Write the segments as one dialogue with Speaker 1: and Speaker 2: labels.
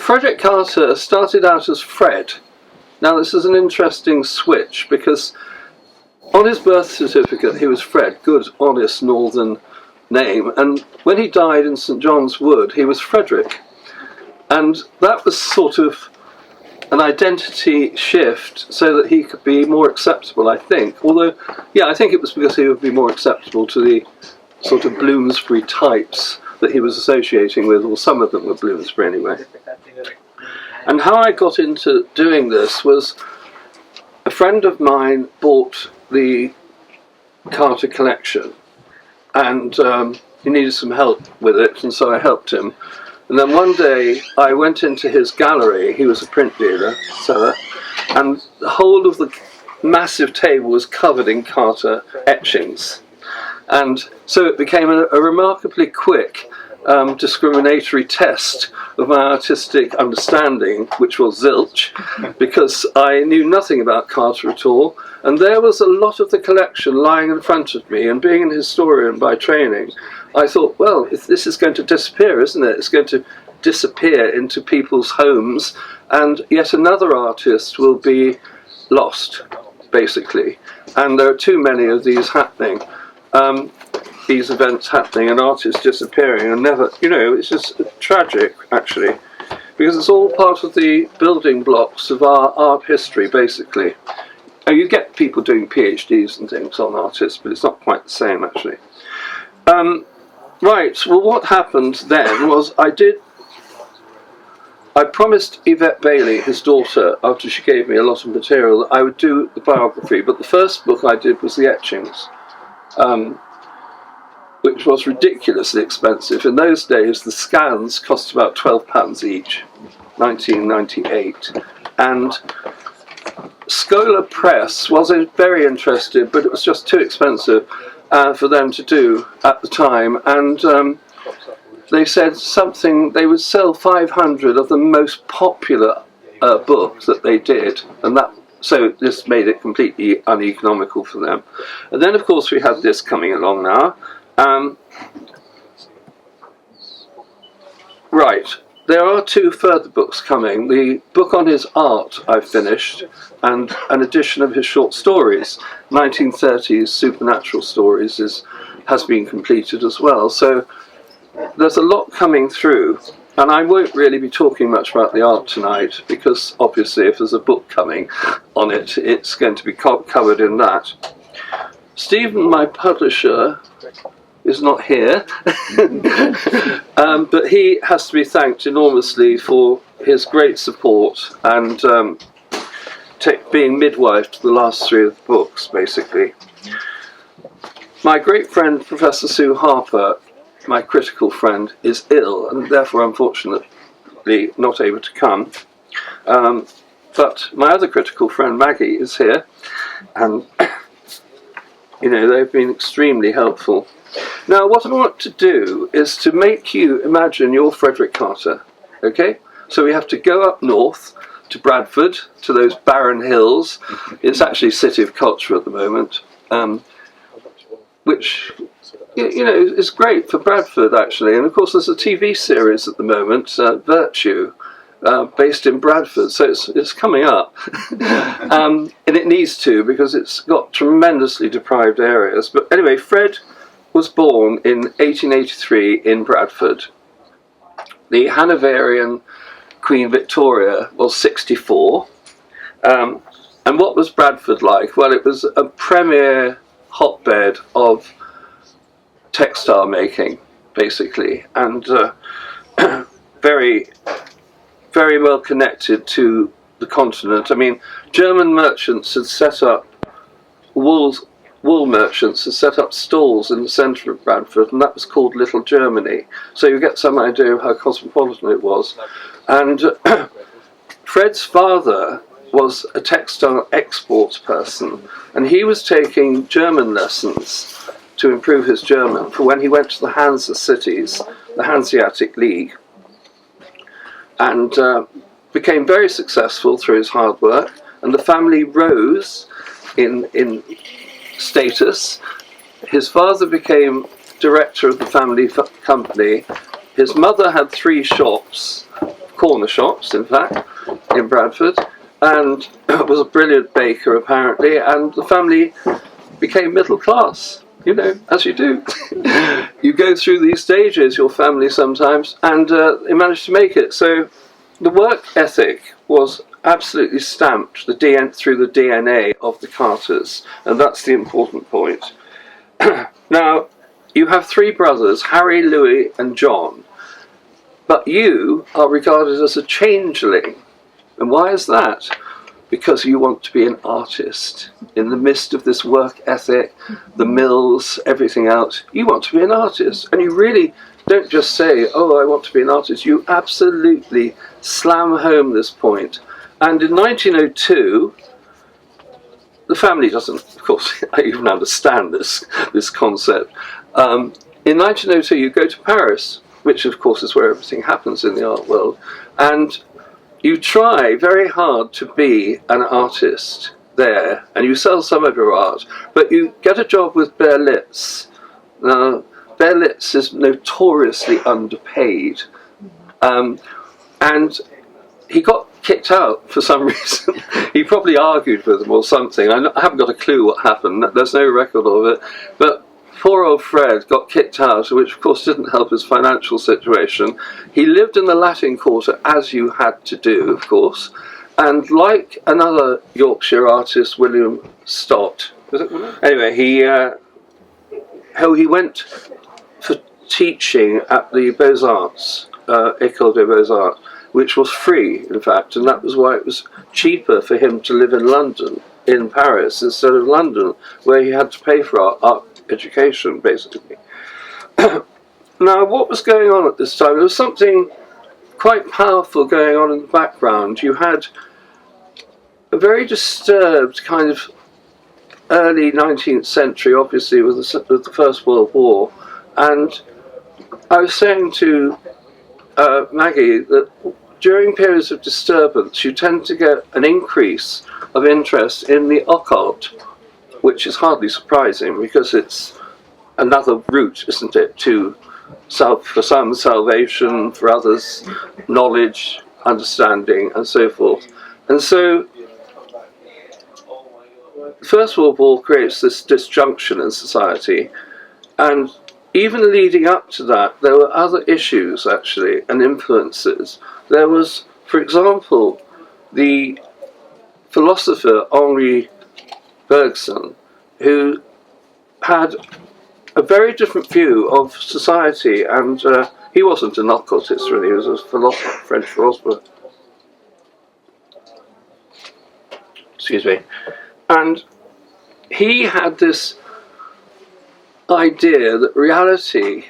Speaker 1: Frederick Carter started out as Fred. Now this is an interesting switch because on his birth certificate he was Fred, good, honest northern name, and when he died in St John's Wood he was Frederick. And that was sort of an identity shift so that he could be more acceptable, I think. Although, yeah, I think it was because he would be more acceptable to the sort of Bloomsbury types that he was associating with, or some of them were Bloomsbury anyway. And how I got into doing this was a friend of mine bought the Carter collection, and he needed some help with it, and so I helped him. And then one day I went into his gallery, he was a print dealer, seller, and the whole of the massive table was covered in Carter etchings. And so it became a remarkably quick discriminatory test of my artistic understanding, which was zilch, because I knew nothing about Carter at all, and there was a lot of the collection lying in front of me, and being an historian by training, I thought, well, if this is going to disappear, isn't it? It's going to disappear into people's homes, and yet another artist will be lost, basically. And there are too many of these happening. These events happening and artists disappearing and never, you know, it's just tragic actually, because it's all part of the building blocks of our art history basically. And you get people doing PhDs and things on artists, but it's not quite the same actually. Right, well what happened then was I promised Yvette Bailey, his daughter, after she gave me a lot of material, that I would do the biography, but the first book I did was the etchings. Which was ridiculously expensive. In those days the scans cost about £12 each, 1998, and Scholar Press was very interested, but it was just too expensive for them to do at the time, and they said something, they would sell 500 of the most popular books that they did, and that, so this made it completely uneconomical for them. And then of course we had this coming along now. Right, there are two further books coming. The book on his art I've finished, and an edition of his short stories, 1930s supernatural stories, has been completed as well. So there's a lot coming through, and I won't really be talking much about the art tonight, because obviously if there's a book coming on it, it's going to be covered in that. Stephen, my publisher, is not here, but he has to be thanked enormously for his great support and being midwife to the last three of the books, basically. My great friend, Professor Sue Harper, my critical friend, is ill and therefore unfortunately not able to come. But my other critical friend, Maggie, is here, and you know, they've been extremely helpful. Now, what I want to do is to make you imagine you're Frederick Carter, okay? So we have to go up north to Bradford, to those barren hills. It's actually a city of culture at the moment, which, you know, is great for Bradford, actually. And of course, there's a TV series at the moment, Virtue, based in Bradford, so it's coming up. And it needs to, because it's got tremendously deprived areas. But anyway, Fred was born in 1883 in Bradford. The Hanoverian Queen Victoria was 64. And what was Bradford like? Well, it was a premier hotbed of textile making, basically, and very, very well connected to the continent. I mean, German merchants had set up wool merchants had set up stalls in the centre of Bradford, and that was called Little Germany. So you get some idea of how cosmopolitan it was. And Fred's father was a textile exports person, and he was taking German lessons to improve his German for when he went to the Hansa cities, the Hanseatic League, and became very successful through his hard work, and the family rose in status. His father became director of the family company. His mother had 3 shops, corner shops, in fact, in Bradford, and was a brilliant baker apparently, and the family became middle class, you know, as you do. You go through these stages, your family sometimes, and they managed to make it. So the work ethic was absolutely stamped through the DNA of the Carters, and that's the important point. Now, you have three brothers, Harry, Louis and John, but you are regarded as a changeling. And why is that? Because you want to be an artist. In the midst of this work ethic, the mills, everything else, you want to be an artist. And you really don't just say, oh, I want to be an artist. You absolutely slam home this point. And in 1902, the family doesn't, of course, even understand this concept. In 1902, you go to Paris, which of course is where everything happens in the art world, and you try very hard to be an artist there, and you sell some of your art, but you get a job with Berlitz. Now, Berlitz is notoriously underpaid, and he got kicked out for some reason. He probably argued with them or something. I haven't got a clue what happened. There's no record of it. But poor old Fred got kicked out, which of course didn't help his financial situation. He lived in the Latin Quarter, as you had to do, of course. And like another Yorkshire artist, William Stott, was it William? Anyway, he went for teaching at the Beaux-Arts, École des Beaux-Arts, which was free, in fact, and that was why it was cheaper for him to live in London, in Paris, instead of London, where he had to pay for art education, basically. Now, what was going on at this time? There was something quite powerful going on in the background. You had a very disturbed kind of early 19th century, obviously, with the First World War, and I was saying to Maggie that during periods of disturbance you tend to get an increase of interest in the occult, which is hardly surprising because it's another route, isn't it, for some salvation, for others knowledge, understanding and so forth. And so the First World War creates this disjunction in society, and even leading up to that, there were other issues, actually, and influences. There was, for example, the philosopher Henri Bergson, who had a very different view of society, and he wasn't an occultist, really, he was a philosopher, French philosopher. Excuse me. And he had this idea that reality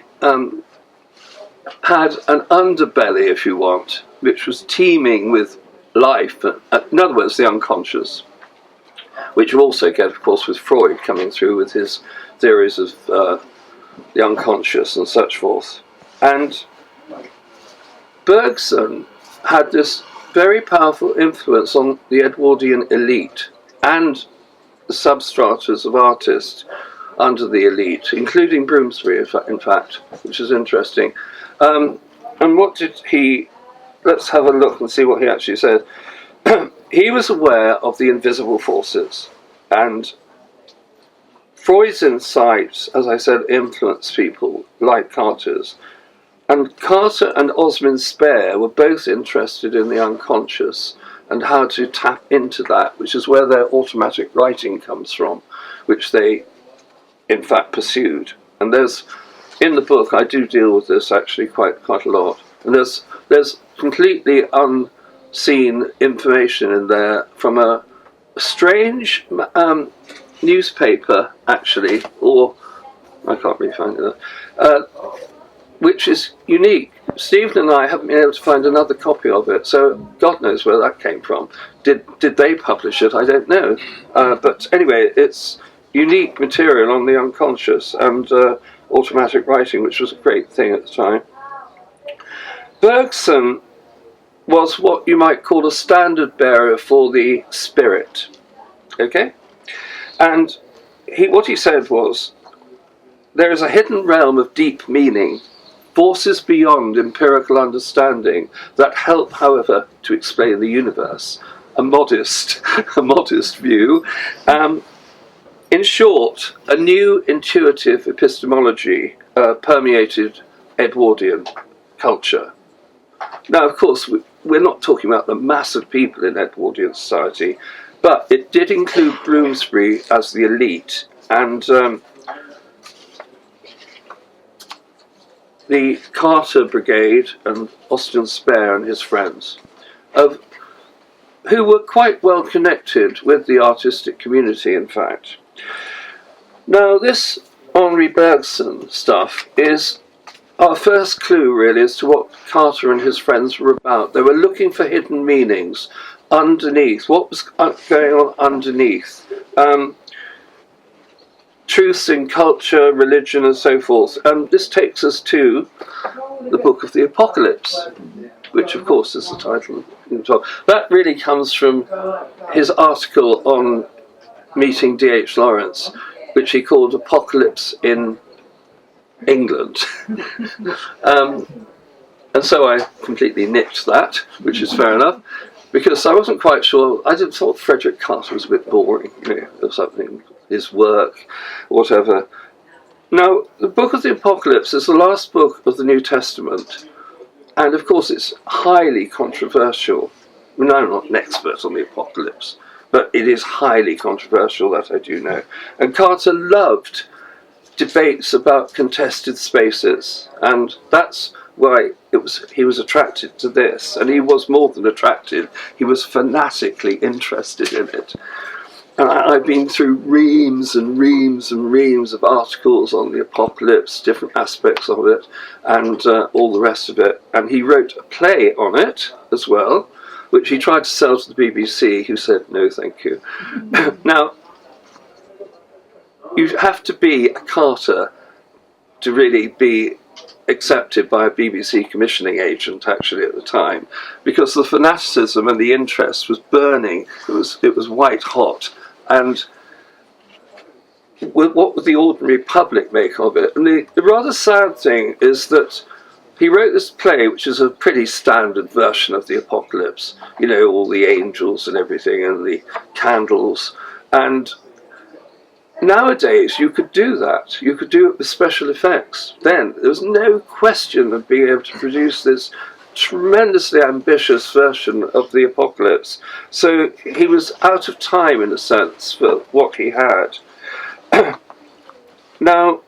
Speaker 1: had an underbelly, if you want, which was teeming with life, in other words, the unconscious, which you also get, of course, with Freud coming through with his theories of the unconscious and such forth. And Bergson had this very powerful influence on the Edwardian elite and the substratas of artists under the elite, including Bloomsbury, in fact, which is interesting. And what did he... Let's have a look and see what he actually said. He was aware of the invisible forces, and Freud's insights, as I said, influenced people like Carter's. And Carter and Osman Spare were both interested in the unconscious and how to tap into that, which is where their automatic writing comes from, which they in fact pursued. And there's, in the book, I do deal with this actually quite a lot. And there's completely unseen information in there from a strange newspaper, actually, or I can't really find it, which is unique. Stephen and I haven't been able to find another copy of it, so God knows where that came from. Did they publish it? I don't know. But anyway, it's unique material on the unconscious and automatic writing, which was a great thing at the time. Bergson was what you might call a standard bearer for the spirit. Okay? And what he said was, there is a hidden realm of deep meaning, forces beyond empirical understanding that help, however, to explain the universe. A modest view. In short, a new intuitive epistemology permeated Edwardian culture. Now, of course, we're not talking about the mass of people in Edwardian society, but it did include Bloomsbury as the elite, and the Carter Brigade and Austin Spare and his friends, who were quite well connected with the artistic community, in fact. Now, this Henri Bergson stuff is our first clue, really, as to what Carter and his friends were about. They were looking for hidden meanings underneath. What was going on underneath? Truths in culture, religion, and so forth. And this takes us to the Book of the Apocalypse, which, of course, is the title. That really comes from his article on meeting D.H. Lawrence, which he called Apocalypse in England. And so I completely nicked that, which is fair enough, because I wasn't quite sure. I thought Frederick Carter was a bit boring, or something, his work, whatever. Now, the Book of the Apocalypse is the last book of the New Testament, and of course it's highly controversial. I mean, I'm not an expert on the Apocalypse, but it is highly controversial, that I do know. And Carter loved debates about contested spaces, and that's why he was attracted to this. And he was more than attracted, he was fanatically interested in it. And I've been through reams and reams and reams of articles on the Apocalypse, different aspects of it, and all the rest of it. And he wrote a play on it as well, which he tried to sell to the BBC, who said, no, thank you. Now, you have to be a Carter to really be accepted by a BBC commissioning agent, actually, at the time, because the fanaticism and the interest was burning. It was white hot. And what would the ordinary public make of it? And the rather sad thing is that he wrote this play, which is a pretty standard version of the Apocalypse, all the angels and everything, and the candles. And nowadays, you could do that. You could do it with special effects. Then, there was no question of being able to produce this tremendously ambitious version of the Apocalypse. So he was out of time, in a sense, for what he had. Now,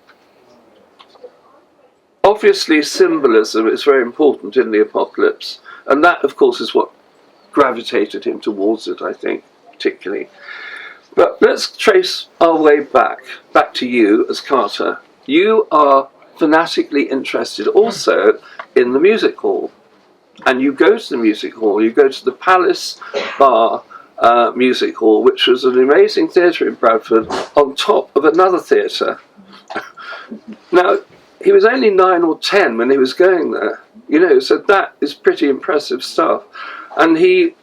Speaker 1: obviously symbolism is very important in the Apocalypse, and that, of course, is what gravitated him towards it, I think, particularly. But let's trace our way back to you as Carter. You are fanatically interested also in the music hall. And you go to the music hall, you go to the Palace Bar Music Hall, which was an amazing theatre in Bradford, on top of another theatre. Now, he was only 9 or 10 when he was going there, so that is pretty impressive stuff. And he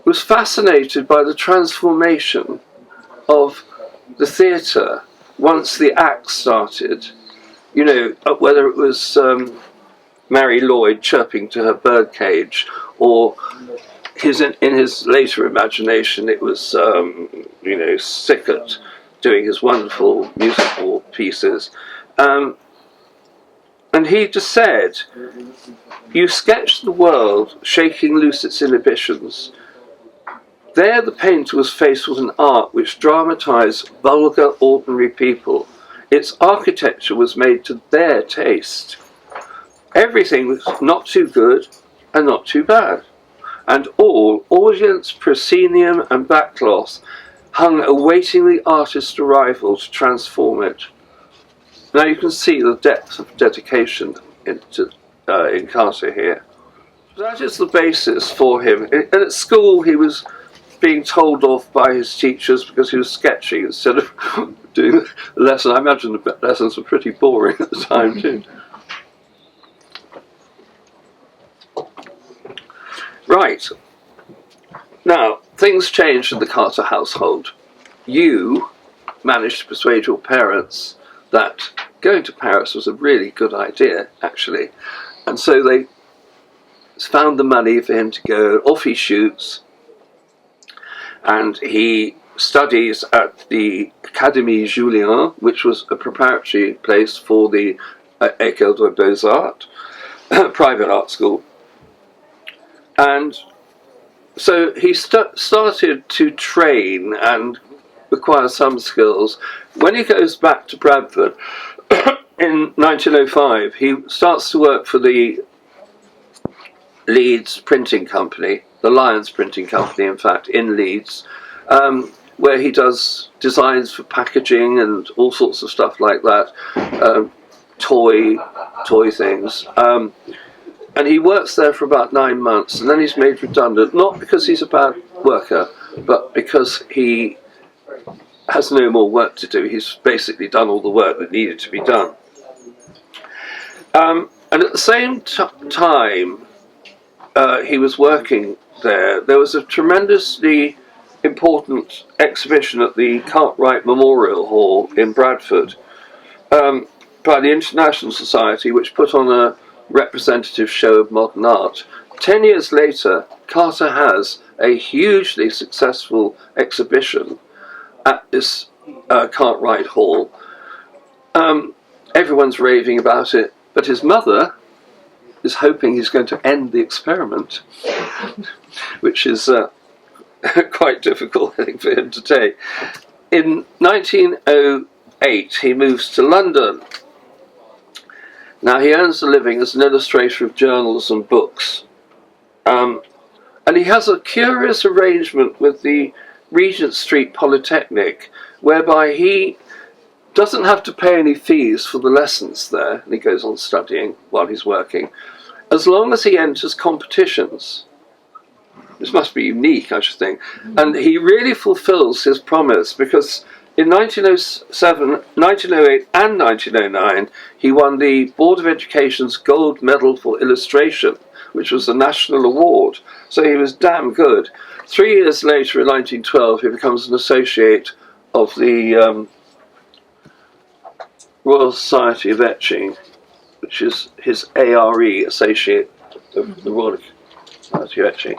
Speaker 1: was fascinated by the transformation of the theatre once the act started. Whether it was Mary Lloyd chirping to her birdcage, or in his later imagination it was Sickert doing his wonderful musical pieces. And he just said, you sketch the world shaking loose its inhibitions. There the painter was faced with an art which dramatised vulgar, ordinary people. Its architecture was made to their taste. Everything was not too good and not too bad. And all, audience, proscenium and backcloth, hung awaiting the artist's arrival to transform it. Now you can see the depth of dedication in Carter here. That is the basis for him. And at school he was being told off by his teachers because he was sketching instead of doing the lesson. I imagine the lessons were pretty boring at the time too. Right. Now, things changed in the Carter household. You managed to persuade your parents that going to Paris was a really good idea, actually. And so they found the money for him to go. Off he shoots, and he studies at the Académie Julian, which was a preparatory place for the École des Beaux-Arts, private art school. And so he started to train and acquire some skills. When he goes back to Bradford in 1905, he starts to work for the Leeds printing company, the Lyons printing company, in fact, in Leeds, where he does designs for packaging and all sorts of stuff like that, toy things. And he works there for about 9 months, and then he's made redundant, not because he's a bad worker, but because he has no more work to do. He's basically done all the work that needed to be done. And at the same time he was working there, there was a tremendously important exhibition at the Cartwright Memorial Hall in Bradford by the International Society, which put on a representative show of modern art. 10 years later, Carter has a hugely successful exhibition at this Cartwright Hall. Everyone's raving about it, but his mother is hoping he's going to end the experiment, which is quite difficult, I think, for him to take. In 1908, he moves to London. Now, he earns a living as an illustrator of journals and books. And he has a curious arrangement with the Regent Street Polytechnic, whereby he doesn't have to pay any fees for the lessons there, and he goes on studying while he's working, as long as he enters competitions. This must be unique, I should think. And he really fulfills his promise, because in 1907, 1908 and 1909, he won the Board of Education's Gold Medal for Illustration, which was a national award. So he was damn good. 3 years later, in 1912, he becomes an associate of the Royal Society of Etching, which is his ARE, associate of the Royal Society of Etching.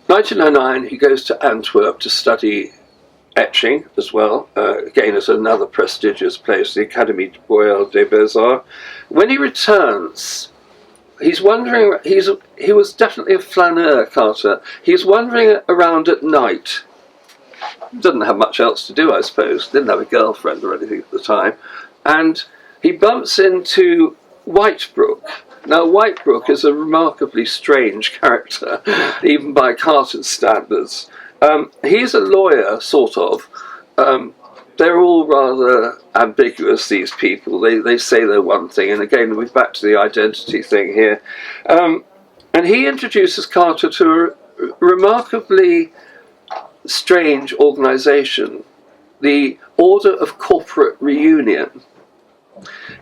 Speaker 1: 1909, he goes to Antwerp to study etching as well. Again, it's another prestigious place, the Académie Royale des Beaux-Arts. When he returns, he's wandering. He was definitely a flaneur, Carter. He's wandering around at night. Doesn't have much else to do, I suppose. Didn't have a girlfriend or anything at the time. And he bumps into Whitebrook. Now, Whitebrook is a remarkably strange character, even by Carter's standards. He's a lawyer, sort of. They're all rather ambiguous, these people. They say they're one thing, and again, we're back to the identity thing here. And he introduces Carter to a remarkably strange organisation, the Order of Corporate Reunion,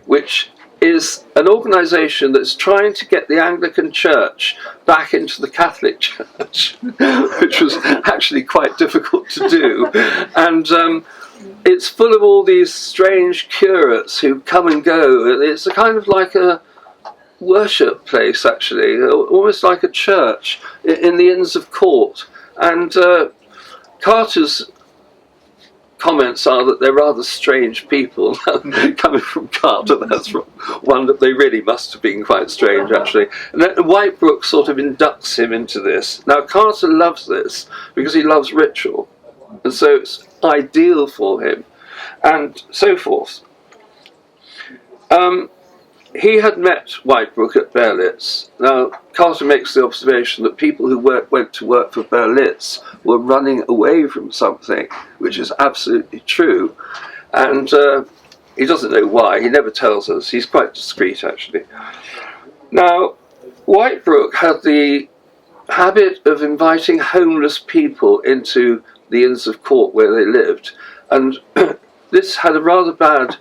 Speaker 1: which is an organisation that's trying to get the Anglican Church back into the Catholic Church, which was actually quite difficult to do. And it's full of all these strange curates who come and go. It's a kind of like a worship place, actually, almost like a church in the Inns of Court. And Carter's comments are that they're rather strange people. Coming from Carter, that's one that they really must have been quite strange, actually. And then Whitebrook sort of inducts him into this. Now, Carter loves this because he loves ritual, and so it's ideal for him, and so forth. He had met Whitebrook at Berlitz. Now, Carter makes the observation that people who went to work for Berlitz were running away from something, which is absolutely true. And he doesn't know why. He never tells us. He's quite discreet, actually. Now, Whitebrook had the habit of inviting homeless people into the Inns of Court where they lived. And this had a rather bad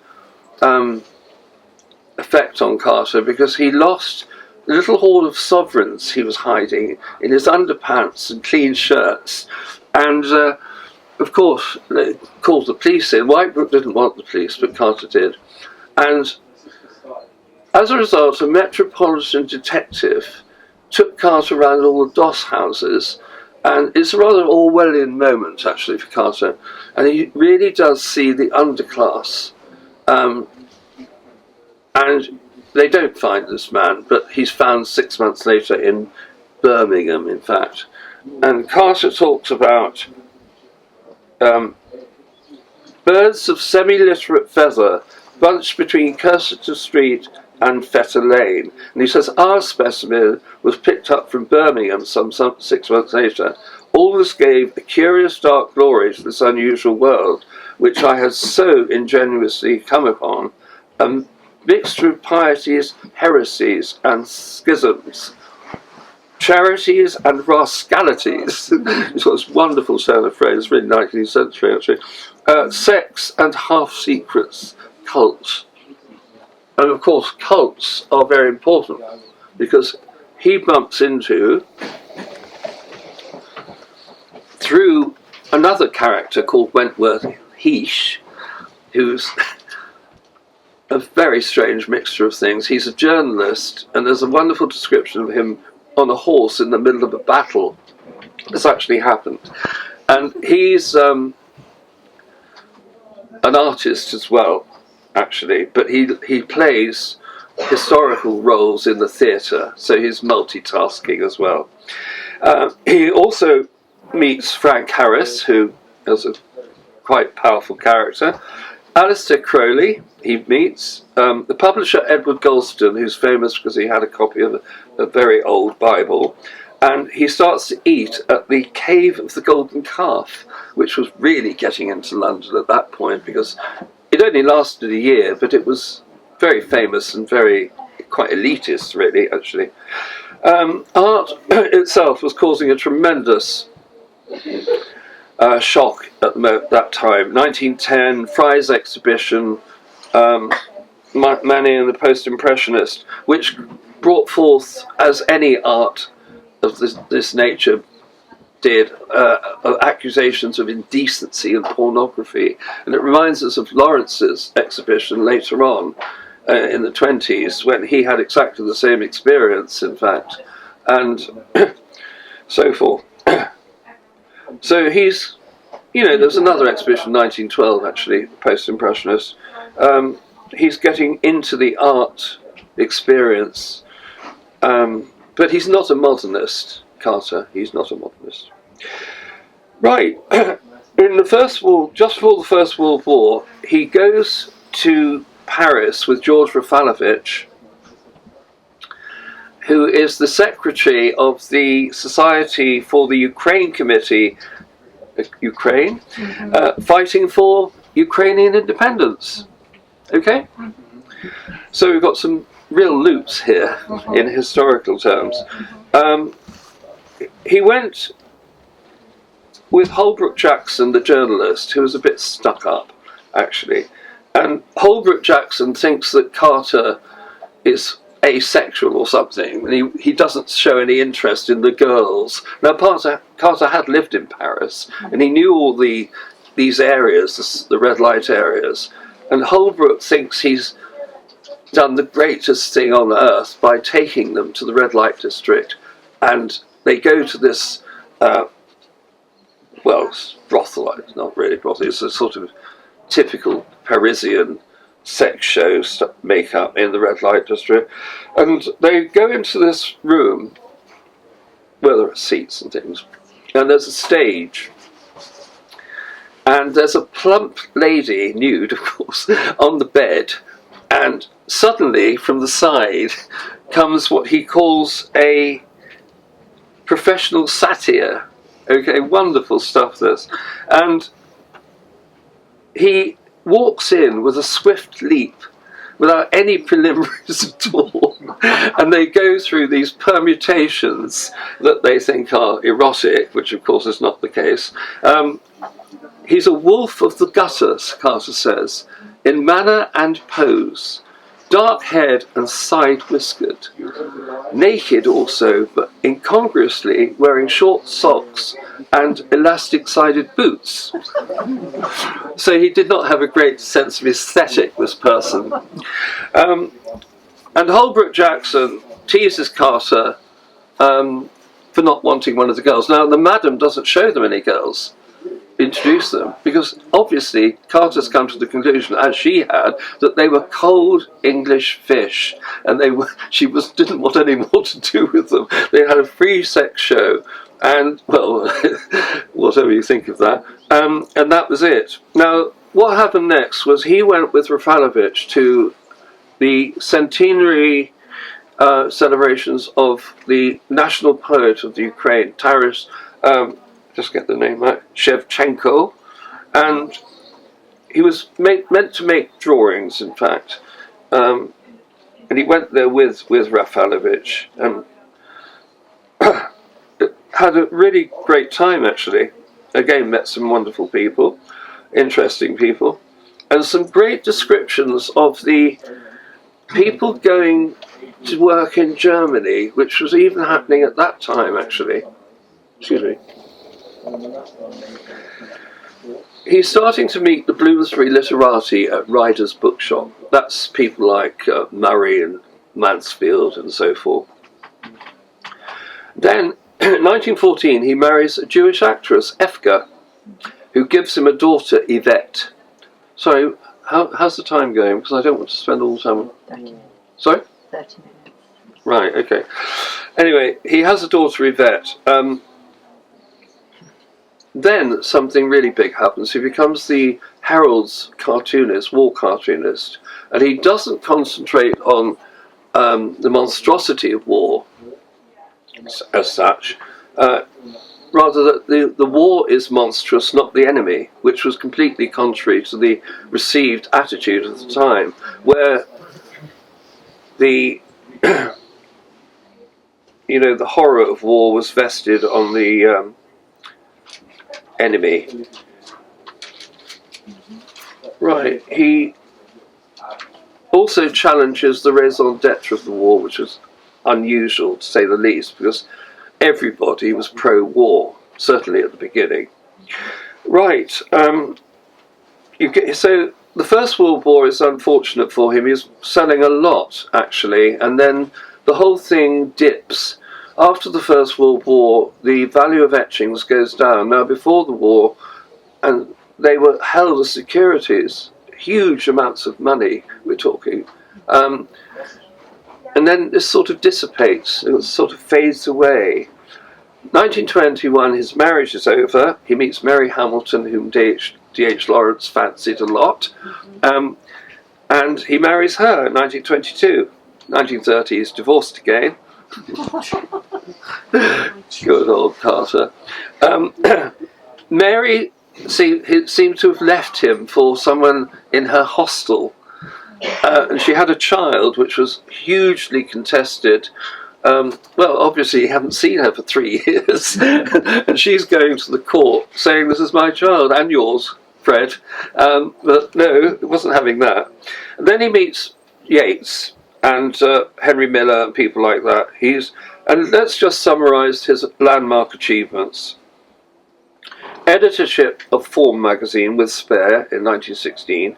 Speaker 1: effect on Carter, because he lost the little hoard of sovereigns he was hiding in his underpants and clean shirts And of course, they called the police in. Whitebrook didn't want the police, but Carter did. And as a result, a metropolitan detective took Carter around all the doss houses, and it's a rather Orwellian moment, actually, for Carter. And he really does see the underclass. And they don't find this man, but he's found 6 months later in Birmingham, in fact. And Carter talks about birds of semi-literate feather bunched between Cursitor Street and Fetter Lane. And he says, our specimen was picked up from Birmingham some 6 months later. All this gave a curious dark glory to this unusual world, which I had so ingenuously come upon, a mixture of pieties, heresies, and schisms, charities and rascalities. It's got this wonderful turn of phrase, really 19th century actually. Sects and half-secrets, cults. And of course, cults are very important because he bumps into, through another character called Wentworth Heash, who's a very strange mixture of things. He's a journalist, and there's a wonderful description of him on a horse in the middle of a battle. This actually happened. And he's an artist as well, actually, but he plays historical roles in the theatre, so he's multitasking as well. He also meets Frank Harris, who is a quite powerful character. Alistair Crowley he meets. The publisher Edward Golston, who's famous because he had a copy of a very old Bible. And he starts to eat at the Cave of the Golden Calf, which was really getting into London at that point because it only lasted a year, but it was very famous and quite elitist, really, actually. Art itself was causing a tremendous shock at that time. 1910, Fry's exhibition, Machen and the Post-Impressionist, which brought forth, as any art of this nature did, accusations of indecency and pornography. And it reminds us of Lawrence's exhibition later on in the 20s, when he had exactly the same experience, in fact, and so forth. So he's, there's another exhibition, 1912 actually, Post-Impressionist. He's getting into the art experience, but he's not a modernist, Carter. He's not a modernist. Right, in the First World, just before the First World War, he goes to Paris with George Raffalovich, who is the secretary of the Society for the Ukraine Committee, Ukraine, fighting for Ukrainian independence. Okay? So we've got some real loops here in historical terms. He went with Holbrook Jackson, the journalist, who was a bit stuck up, actually. And Holbrook Jackson thinks that Carter is asexual or something, and he doesn't show any interest in the girls. Now, Carter had lived in Paris, and he knew all these areas, the red light areas, and Holbrook thinks he's done the greatest thing on earth by taking them to the red light district, and they go to this, brothel, it's not really brothel, it's a sort of typical Parisian sex show makeup in the red light district, and they go into this room where there are seats and things, and there's a stage, and there's a plump lady, nude of course, on the bed, and suddenly from the side comes what he calls a professional satyr. Okay, wonderful stuff this, and he walks in with a swift leap without any preliminaries at all, and they go through these permutations that they think are erotic, which of course is not the case. He's a wolf of the gutters, Carter says, in manner and pose, dark-haired and side-whiskered, naked also, but incongruously wearing short socks and elastic-sided boots. So he did not have a great sense of aesthetic, this person. And Holbrook Jackson teases Carter for not wanting one of the girls. Now, the madam doesn't show them any girls, introduce them, because obviously Carter's come to the conclusion, as she had, that they were cold English fish, and she didn't want any more to do with them. They had a free sex show, and, well, whatever you think of that, and that was it. Now, what happened next was he went with Raffalovich to the centenary celebrations of the national poet of the Ukraine, Taras, just get the name right, Shevchenko, and he was meant to make drawings, in fact, and he went there with Raffalovich, and had a really great time, actually. Again, met some wonderful people, interesting people, and some great descriptions of the people going to work in Germany, which was even happening at that time, actually. Excuse me. He's starting to meet the Bloomsbury literati at Ryder's bookshop. That's people like Murray and Mansfield and so forth. Then, in 1914, he marries a Jewish actress, Efka, who gives him a daughter, Yvette. Sorry, how's the time going? Because I don't want to spend all the time.
Speaker 2: 30 minutes.
Speaker 1: Sorry?
Speaker 2: 30 minutes.
Speaker 1: Right, okay. Anyway, he has a daughter, Yvette. Then something really big happens. He becomes the Herald's cartoonist, war cartoonist, and he doesn't concentrate on the monstrosity of war as such. Rather that the war is monstrous, not the enemy, which was completely contrary to the received attitude of the time, where the the horror of war was vested on the enemy. Right, he also challenges the raison d'etre of the war, which was unusual to say the least, because everybody was pro-war, certainly at the beginning. Right, so the First World War is unfortunate for him. He's selling a lot, actually, and then the whole thing dips. After the First World War, the value of etchings goes down. Now, before the war, and they were held as securities, huge amounts of money, we're talking. And then this sort of dissipates, it sort of fades away. 1921, his marriage is over. He meets Mary Hamilton, whom D.H. Lawrence fancied a lot. And he marries her in 1922. 1930, he's divorced again. Good old Carter. Mary seemed to have left him for someone in her hostel. And she had a child which was hugely contested. Well, obviously he hadn't seen her for 3 years. And she's going to the court saying, "This is my child and yours, Fred." But no, it wasn't having that. And then he meets Yeats and Henry Miller and people like that. And let's just summarise his landmark achievements. Editorship of Form magazine with Spare in 1916,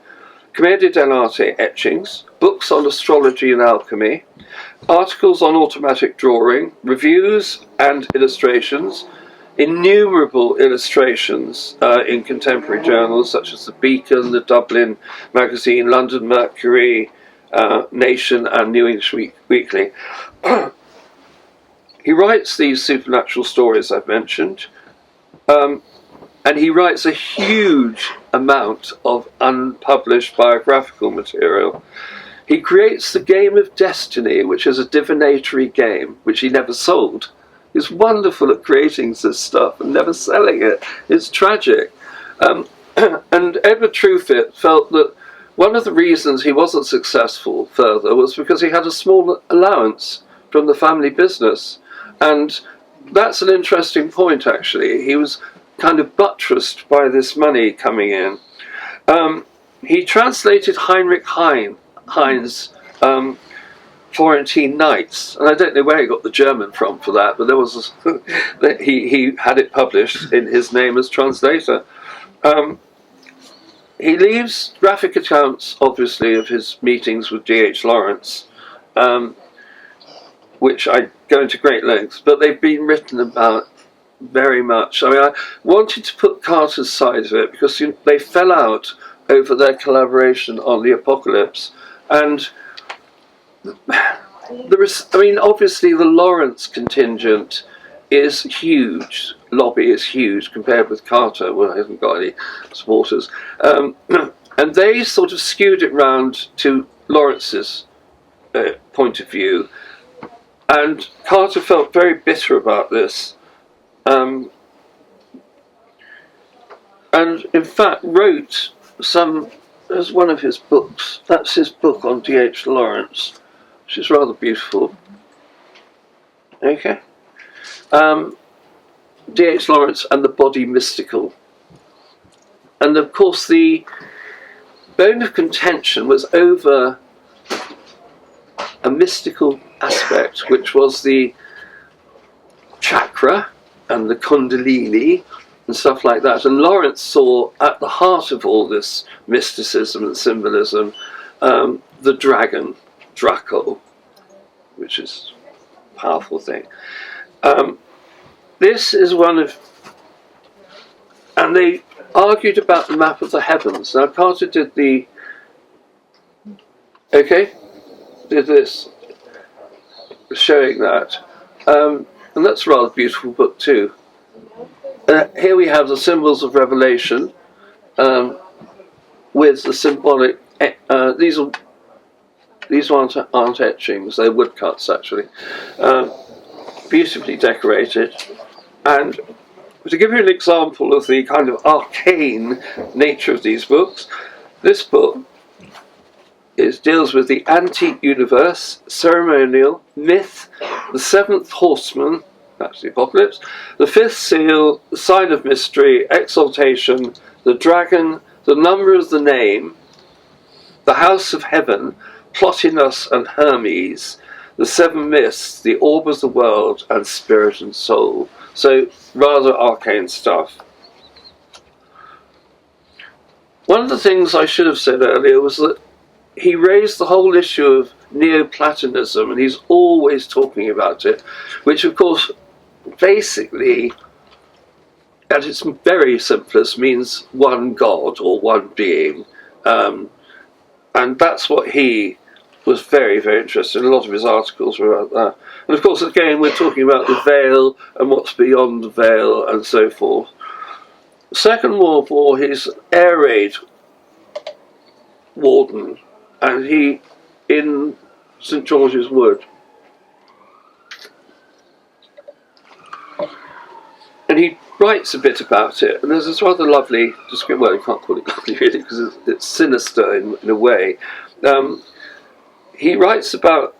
Speaker 1: Commedia dell'arte etchings, books on astrology and alchemy, articles on automatic drawing, reviews and illustrations, innumerable illustrations in contemporary journals such as the Beacon, the Dublin Magazine, London Mercury, Nation and New English Weekly. He writes these supernatural stories I've mentioned, and he writes a huge amount of unpublished biographical material. He creates the Game of Destiny, which is a divinatory game, which he never sold. He's wonderful at creating this stuff and never selling it. It's tragic. And Edward Truefitt felt that one of the reasons he wasn't successful further was because he had a small allowance from the family business. And that's an interesting point, actually. He was kind of buttressed by this money coming in. He translated Heinrich Heine's Florentine Knights, and I don't know where he got the German from for that, but there was he had it published in his name as translator. He leaves graphic accounts, obviously, of his meetings with D.H. Lawrence, which I go into great lengths, but they've been written about very much. I mean, I wanted to put Carter's side of it because they fell out over their collaboration on the Apocalypse, and obviously the Lawrence contingent is huge. Lobby is huge compared with Carter, well, he hasn't got any supporters. And they sort of skewed it round to Lawrence's point of view. And Carter felt very bitter about this. And in fact wrote as one of his books, that's his book on D.H. Lawrence, which is rather beautiful. Okay. D.H. Lawrence and the Body Mystical. And of course the bone of contention was over a mystical aspect, which was the chakra and the kundalini and stuff like that. And Lawrence saw at the heart of all this mysticism and symbolism the dragon, Draco, which is a powerful thing. This is one of, and they argued about the map of the heavens. Now Carter did did this, showing that, and that's a rather beautiful book too. Here we have the symbols of revelation with the symbolic. These aren't etchings; they're woodcuts actually, beautifully decorated. And to give you an example of the kind of arcane nature of these books, this book deals with the antique universe, ceremonial, myth, the seventh horseman, that's the Apocalypse, the fifth seal, the sign of mystery, exaltation, the dragon, the number of the name, the house of heaven, Plotinus and Hermes, the seven myths, the orb of the world, and spirit and soul. So rather arcane stuff. One of the things I should have said earlier was that he raised the whole issue of Neoplatonism, and he's always talking about it, which of course basically at its very simplest means one God or one being, and that's what he was very, very interested in. A lot of his articles were about that. And of course, again, we're talking about the veil and what's beyond the veil and so forth. Second World War, he's air raid warden, and he, in St George's Wood. And he writes a bit about it, and there's this rather lovely description. Well, you can't call it lovely really, because it's sinister in a way. He writes about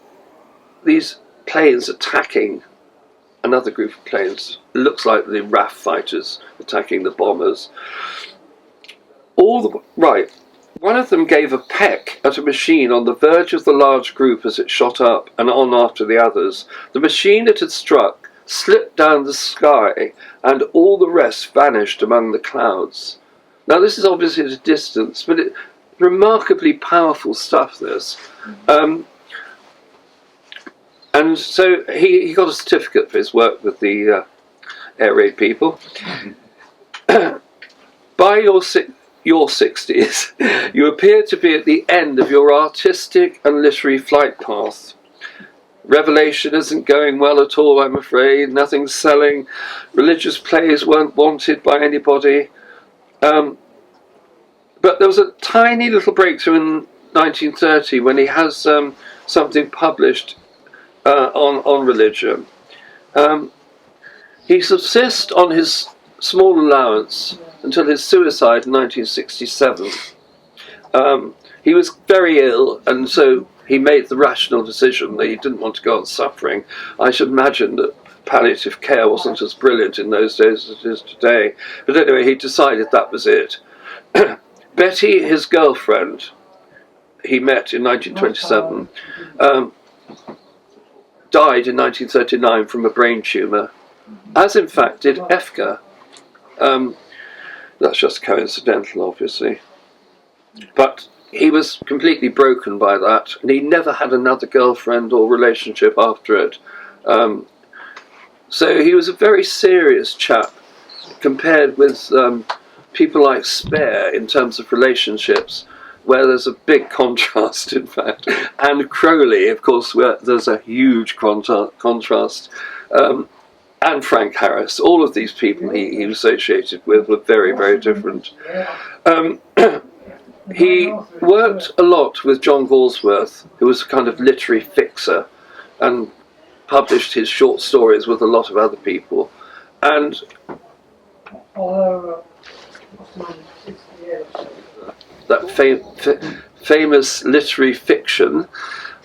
Speaker 1: these planes attacking another group of planes. It looks like the RAF fighters attacking the bombers. One of them gave a peck at a machine on the verge of the large group as it shot up and on after the others. The machine it had struck slipped down the sky, and all the rest vanished among the clouds. Now this is obviously at a distance, but it's remarkably powerful stuff, this. And so he got a certificate for his work with the air raid people. By your 60s, you appear to be at the end of your artistic and literary flight path. Revelation isn't going well at all, I'm afraid. Nothing's selling. Religious plays weren't wanted by anybody. But there was a tiny little breakthrough in 1930 when he has something published on religion. He subsists on his small allowance until his suicide in 1967. He was very ill, and so he made the rational decision that he didn't want to go on suffering. I should imagine that palliative care wasn't as brilliant in those days as it is today. But anyway, he decided that was it. Betty, his girlfriend, he met in 1927, died in 1939 from a brain tumour, as in fact did Efka. That's just coincidental, obviously. But he was completely broken by that, and he never had another girlfriend or relationship after it. So he was a very serious chap, compared with people like Spare in terms of relationships, where there's a big contrast, in fact. And Crowley, of course, where there's a huge contrast. And Frank Harris, all of these people he was associated with were very, very different. He worked a lot with John Galsworth, who was a kind of literary fixer, and published his short stories with a lot of other people. And that famous literary fiction,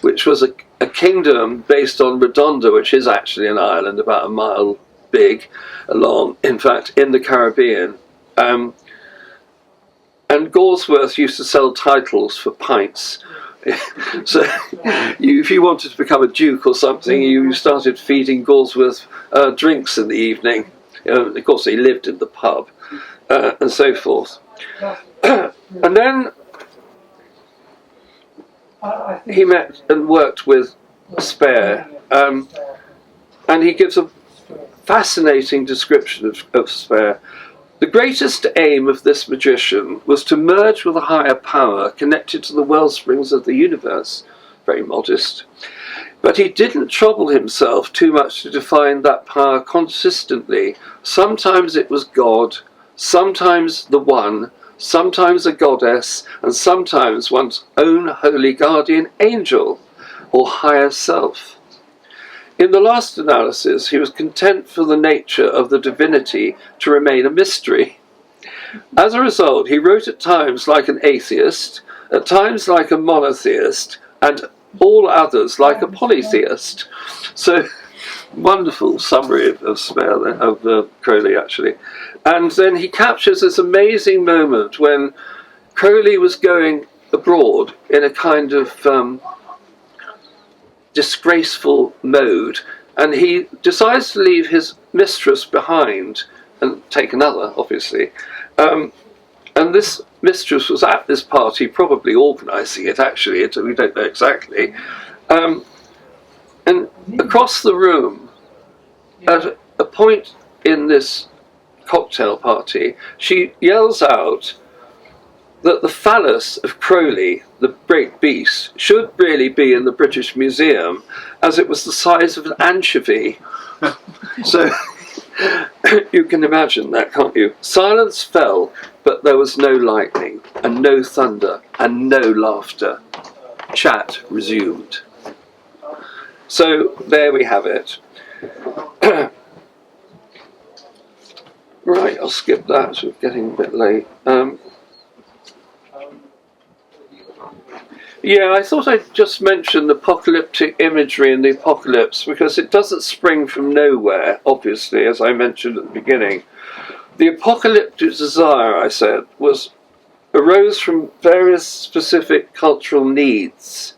Speaker 1: which was a kingdom based on Redonda, which is actually an island about a mile big, long, in fact, in the Caribbean. And Galsworth used to sell titles for pints. So if you wanted to become a duke or something, you started feeding Galsworth drinks in the evening. Of course, he lived in the pub, and so forth. And then he met and worked with Spare, and he gives a fascinating description of Spare. The greatest aim of this magician was to merge with a higher power connected to the wellsprings of the universe. Very modest. But he didn't trouble himself too much to define that power consistently. Sometimes it was God, sometimes the One, sometimes a goddess, and sometimes one's own holy guardian angel, or higher self. In the last analysis, he was content for the nature of the divinity to remain a mystery. As a result, he wrote at times like an atheist, at times like a monotheist, and all others like a polytheist. So, wonderful summary of Spare, of Crowley, actually. And then he captures this amazing moment when Crowley was going abroad in a kind of disgraceful mode, and he decides to leave his mistress behind and take another, obviously. And this mistress was at this party, probably organising it, actually, we don't know exactly. And across the room, at a point in this cocktail party, she yells out that the phallus of Crowley, the great beast, should really be in the British Museum, as it was the size of an anchovy. So you can imagine that, can't you? Silence fell, but there was no lightning, and no thunder, and no laughter. Chat resumed. So there we have it. Right, I'll skip that, so we're getting a bit late. Yeah, I thought I'd just mention the apocalyptic imagery in the apocalypse, because it doesn't spring from nowhere, obviously, as I mentioned at the beginning. The apocalyptic desire, I said, arose from various specific cultural needs,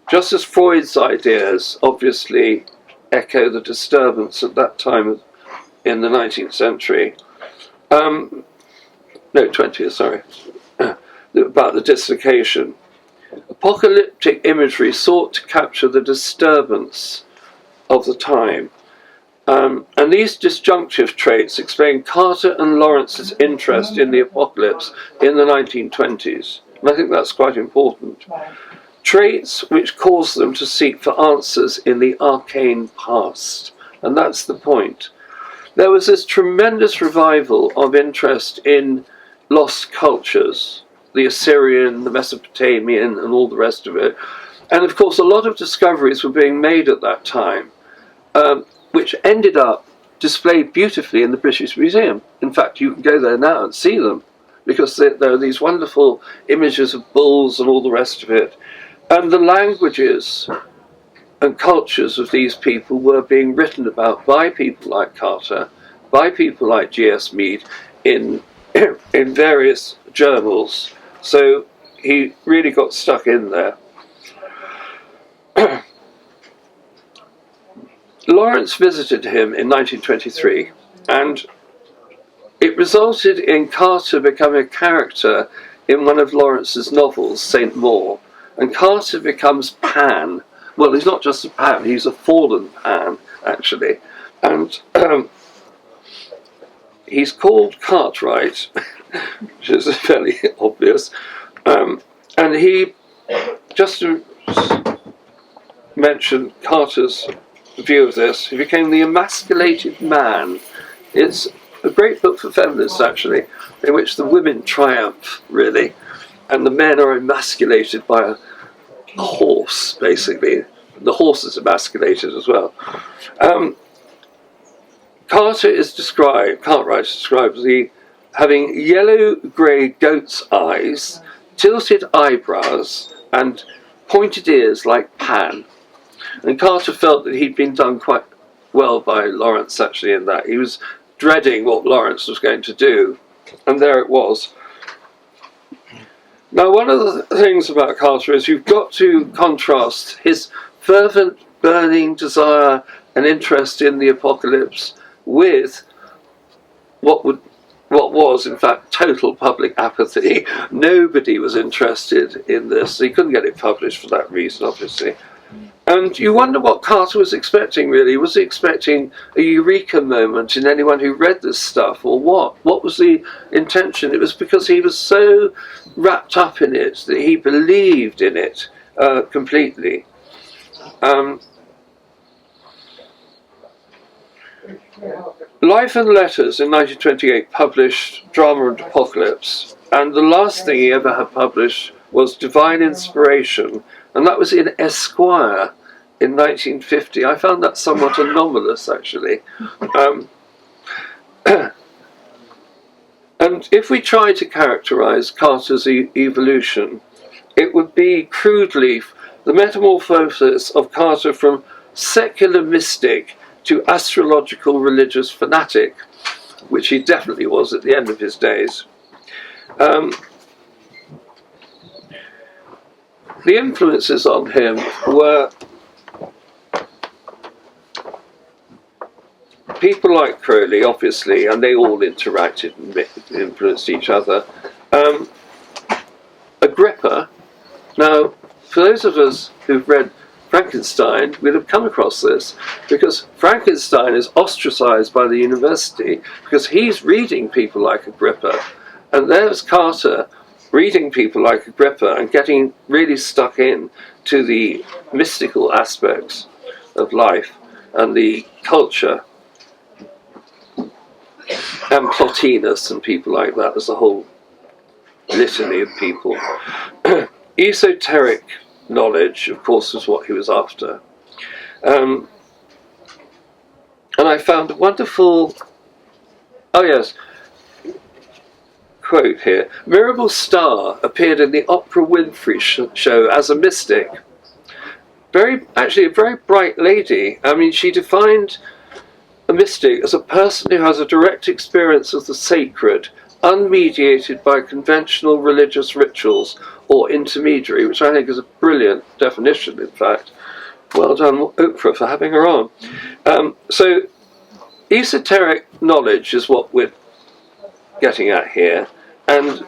Speaker 1: just as Freud's ideas obviously echo the disturbance at that time in the 19th century. No, 20th, sorry, about the dislocation. Apocalyptic imagery sought to capture the disturbance of the time. And these disjunctive traits explain Carter and Lawrence's interest in the apocalypse in the 1920s. And I think that's quite important. Traits which cause them to seek for answers in the arcane past. And that's the point. There was this tremendous revival of interest in lost cultures, the Assyrian, the Mesopotamian, and all the rest of it. And of course, a lot of discoveries were being made at that time, which ended up displayed beautifully in the British Museum. In fact, you can go there now and see them, because there are these wonderful images of bulls and all the rest of it. And the languages and cultures of these people were being written about by people like Carter, by people like G.S. Mead in various journals. So he really got stuck in there. Lawrence visited him in 1923, and it resulted in Carter becoming a character in one of Lawrence's novels, St. Maur, and Carter becomes Pan. Well, he's not just a Pan, he's a fallen Pan, actually. And he's called Cartwright, which is fairly obvious. And he, just to mention Carter's view of this, he became the emasculated man. It's a great book for feminists, actually, in which the women triumph, really, and the men are emasculated by a horse, basically. The horse is emasculated as well. Cartwright is described as having yellow-grey goat's eyes, tilted eyebrows, and pointed ears like Pan. And Carter felt that he'd been done quite well by Lawrence, actually, in that. He was dreading what Lawrence was going to do, and there it was. Now, one of the things about Carter is you've got to contrast his fervent, burning desire and interest in the apocalypse with what was, in fact, total public apathy. Nobody was interested in this. He couldn't get it published for that reason, obviously. And you wonder what Carter was expecting, really. Was he expecting a eureka moment in anyone who read this stuff, or what? What was the intention? It was because he was so wrapped up in it that he believed in it completely. Life and Letters in 1928 published Drama and Apocalypse, and the last thing he ever had published was Divine Inspiration, and that was in Esquire in 1950. I found that somewhat anomalous, actually. And if we try to characterise Carter's evolution, it would be crudely the metamorphosis of Carter from secular mystic to astrological religious fanatic, which he definitely was at the end of his days. The influences on him were people like Crowley, obviously, and they all interacted and influenced each other. Agrippa. Now, for those of us who've read Frankenstein, we'd have come across this, because Frankenstein is ostracised by the university because he's reading people like Agrippa, and there's Carter reading people like Agrippa and getting really stuck in to the mystical aspects of life and the culture, and Plotinus and people like that. There's a whole litany of people. Esoteric knowledge, of course, was what he was after. And I found a wonderful, quote here. Mirabel Starr appeared in the Oprah Winfrey show as a mystic. Actually a very bright lady. I mean, she defined a mystic as a person who has a direct experience of the sacred, unmediated by conventional religious rituals or intermediary, which I think is a brilliant definition, in fact. Well done, Oprah, for having her on. So, esoteric knowledge is what we're getting at here, and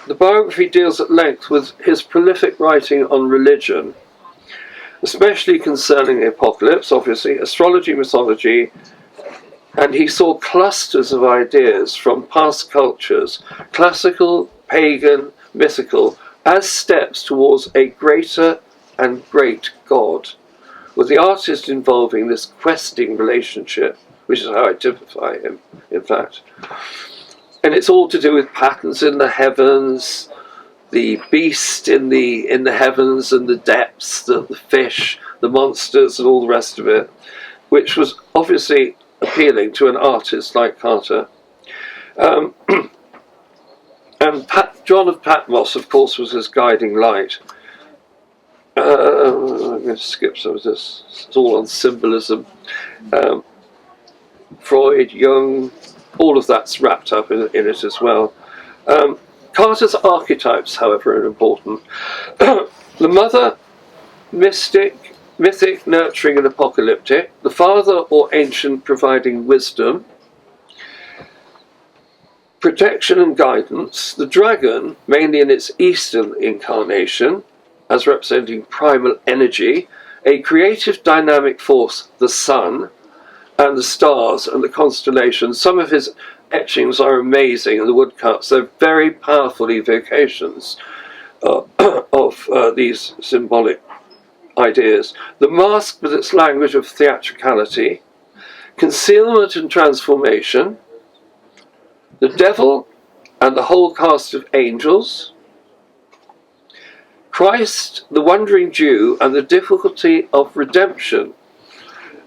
Speaker 1: the biography deals at length with his prolific writing on religion, especially concerning the apocalypse, obviously, astrology, mythology, and he saw clusters of ideas from past cultures, classical, pagan, mythical, as steps towards a greater and great God, with the artist involving this questing relationship, which is how I typify him, in fact. And it's all to do with patterns in the heavens, the beast in the heavens and the depths, the fish, the monsters, and all the rest of it, which was obviously appealing to an artist like Carter. And John of Patmos, of course, was his guiding light. I'm going to skip some of this. It's all on symbolism. Freud, Jung, all of that's wrapped up in it as well. Carter's archetypes, however, are important. The mother, mythic, nurturing and apocalyptic. The father or ancient, providing wisdom, protection and guidance. The dragon, mainly in its eastern incarnation, as representing primal energy, a creative dynamic force, the sun, and the stars and the constellations. Some of his etchings are amazing, and the woodcuts, they're very powerful evocations of these symbolic ideas. The mask with its language of theatricality, concealment and transformation, the devil and the whole cast of angels, Christ, the wandering Jew, and the difficulty of redemption,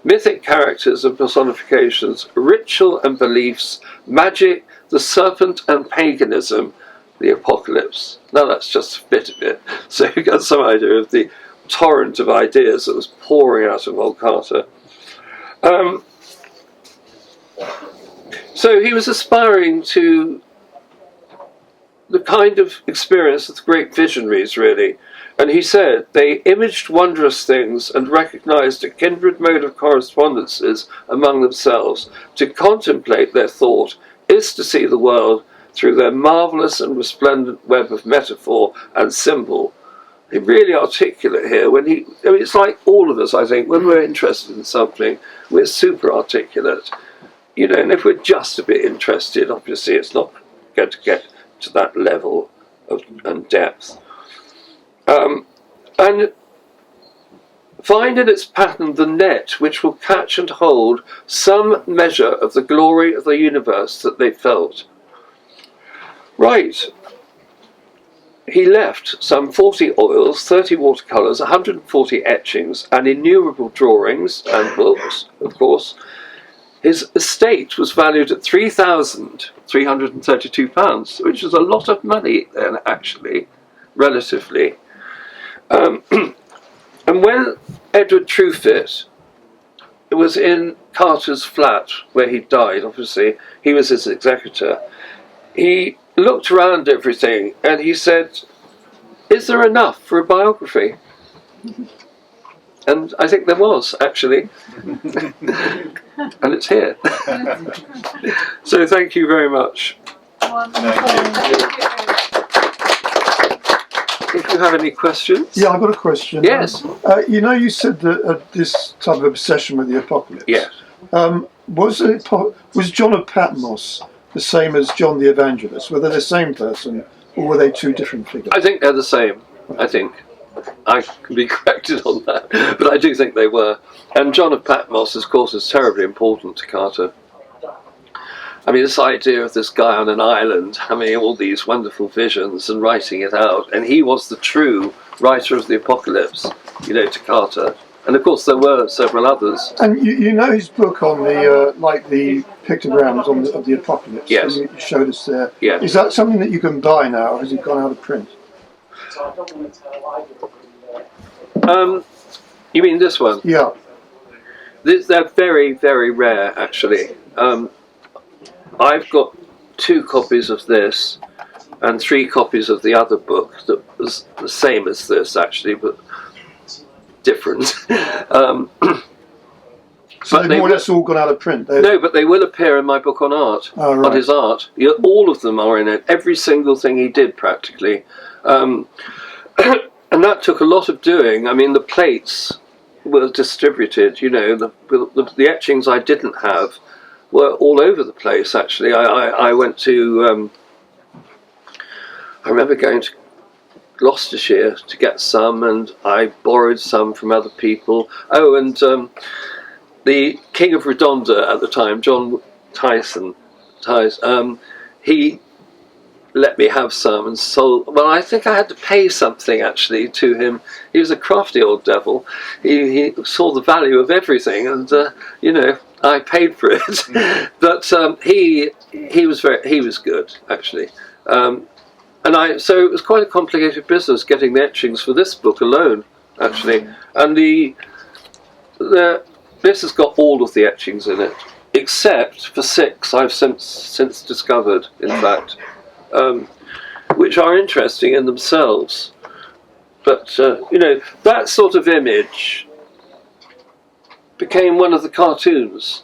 Speaker 1: mythic characters and personifications, ritual and beliefs, magic, the serpent and paganism, the apocalypse. Now that's just a bit of it. So you get some idea of the torrent of ideas that was pouring out of old Carter. So he was aspiring to the kind of experience of the great visionaries, really. And he said, they imaged wondrous things and recognized a kindred mode of correspondences among themselves. To contemplate their thought is to see the world through their marvellous and resplendent web of metaphor and symbol. He's really articulate here. It's like all of us, I think, when we're interested in something, we're super articulate. You know, and if we're just a bit interested, obviously it's not going to get to that level and depth. And find in its pattern the net which will catch and hold some measure of the glory of the universe that they felt. Right. He left some 40 oils, 30 watercolours, 140 etchings, and innumerable drawings and books, of course. His estate was valued at £3,332, which was a lot of money then, actually, relatively. And when Edward Truefitt was in Carter's flat, where he died, obviously, he was his executor, he looked around everything and he said, is there enough for a biography? And I think there was, actually. And it's here. So thank you very much. If you have any questions?
Speaker 2: Yeah, I've got a question.
Speaker 1: Yes.
Speaker 2: You know, you said that this type of obsession with the apocalypse.
Speaker 1: Yes.
Speaker 2: Was John of Patmos the same as John the Evangelist? Were they the same person, or were they two different figures?
Speaker 1: I think they're the same. I think. I can be corrected on that, but I do think they were. And John of Patmos, of course, is terribly important to Carter. I mean, this idea of this guy on an island having all these wonderful visions and writing it out, and he was the true writer of the apocalypse, you know, to Carter. And of course, there were several others.
Speaker 2: And you know his book on the the pictograms of the apocalypse.
Speaker 1: Yes.
Speaker 2: You showed us there.
Speaker 1: Yes.
Speaker 2: Is that something that you can buy now, or has it gone out of print?
Speaker 1: You mean this one?
Speaker 2: Yeah.
Speaker 1: They're very, very rare, actually. I've got 2 copies of this and 3 copies of the other book that was the same as this, actually, but different.
Speaker 2: So they've more or less all gone out of print?
Speaker 1: No, but they will appear in my book on art, on his art. All of them are in it, every single thing he did, practically. And that took a lot of doing. I mean, the plates were distributed, you know, the etchings I didn't have were all over the place, actually. I went to, I remember going to Gloucestershire to get some, and I borrowed some from other people. Oh, and the King of Redonda at the time, John Tyson, he let me have some and sold. Well, I think I had to pay something actually to him. He was a crafty old devil. He saw the value of everything, and you know, I paid for it. But he was good actually. So it was quite a complicated business getting the etchings for this book alone, actually. And this has got all of the etchings in it, except for 6 I've since discovered, in fact, which are interesting in themselves. But, you know, that sort of image became one of the cartoons.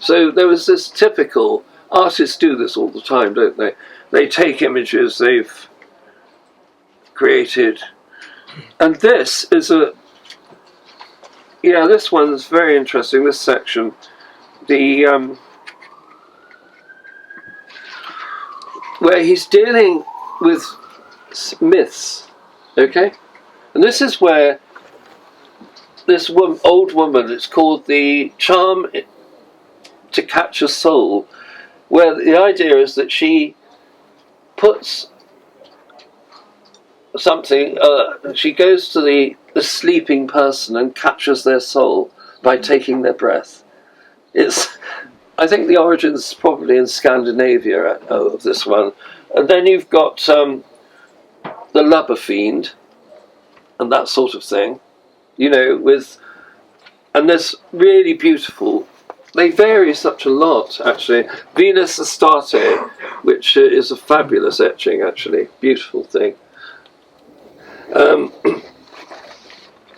Speaker 1: So there was this typical, artists do this all the time, don't they? They take images they've created. And this is this one's very interesting, this section. The, where he's dealing with myths, okay? And this is where this old woman, it's called the charm to catch a soul, where the idea is that she puts something, she goes to the sleeping person and captures their soul by taking their breath. I think the origin's probably in Scandinavia of this one. And then you've got the lubber fiend and that sort of thing, you know, and there's really beautiful, they vary such a lot actually. Venus Astarte, which is a fabulous etching actually, beautiful thing. And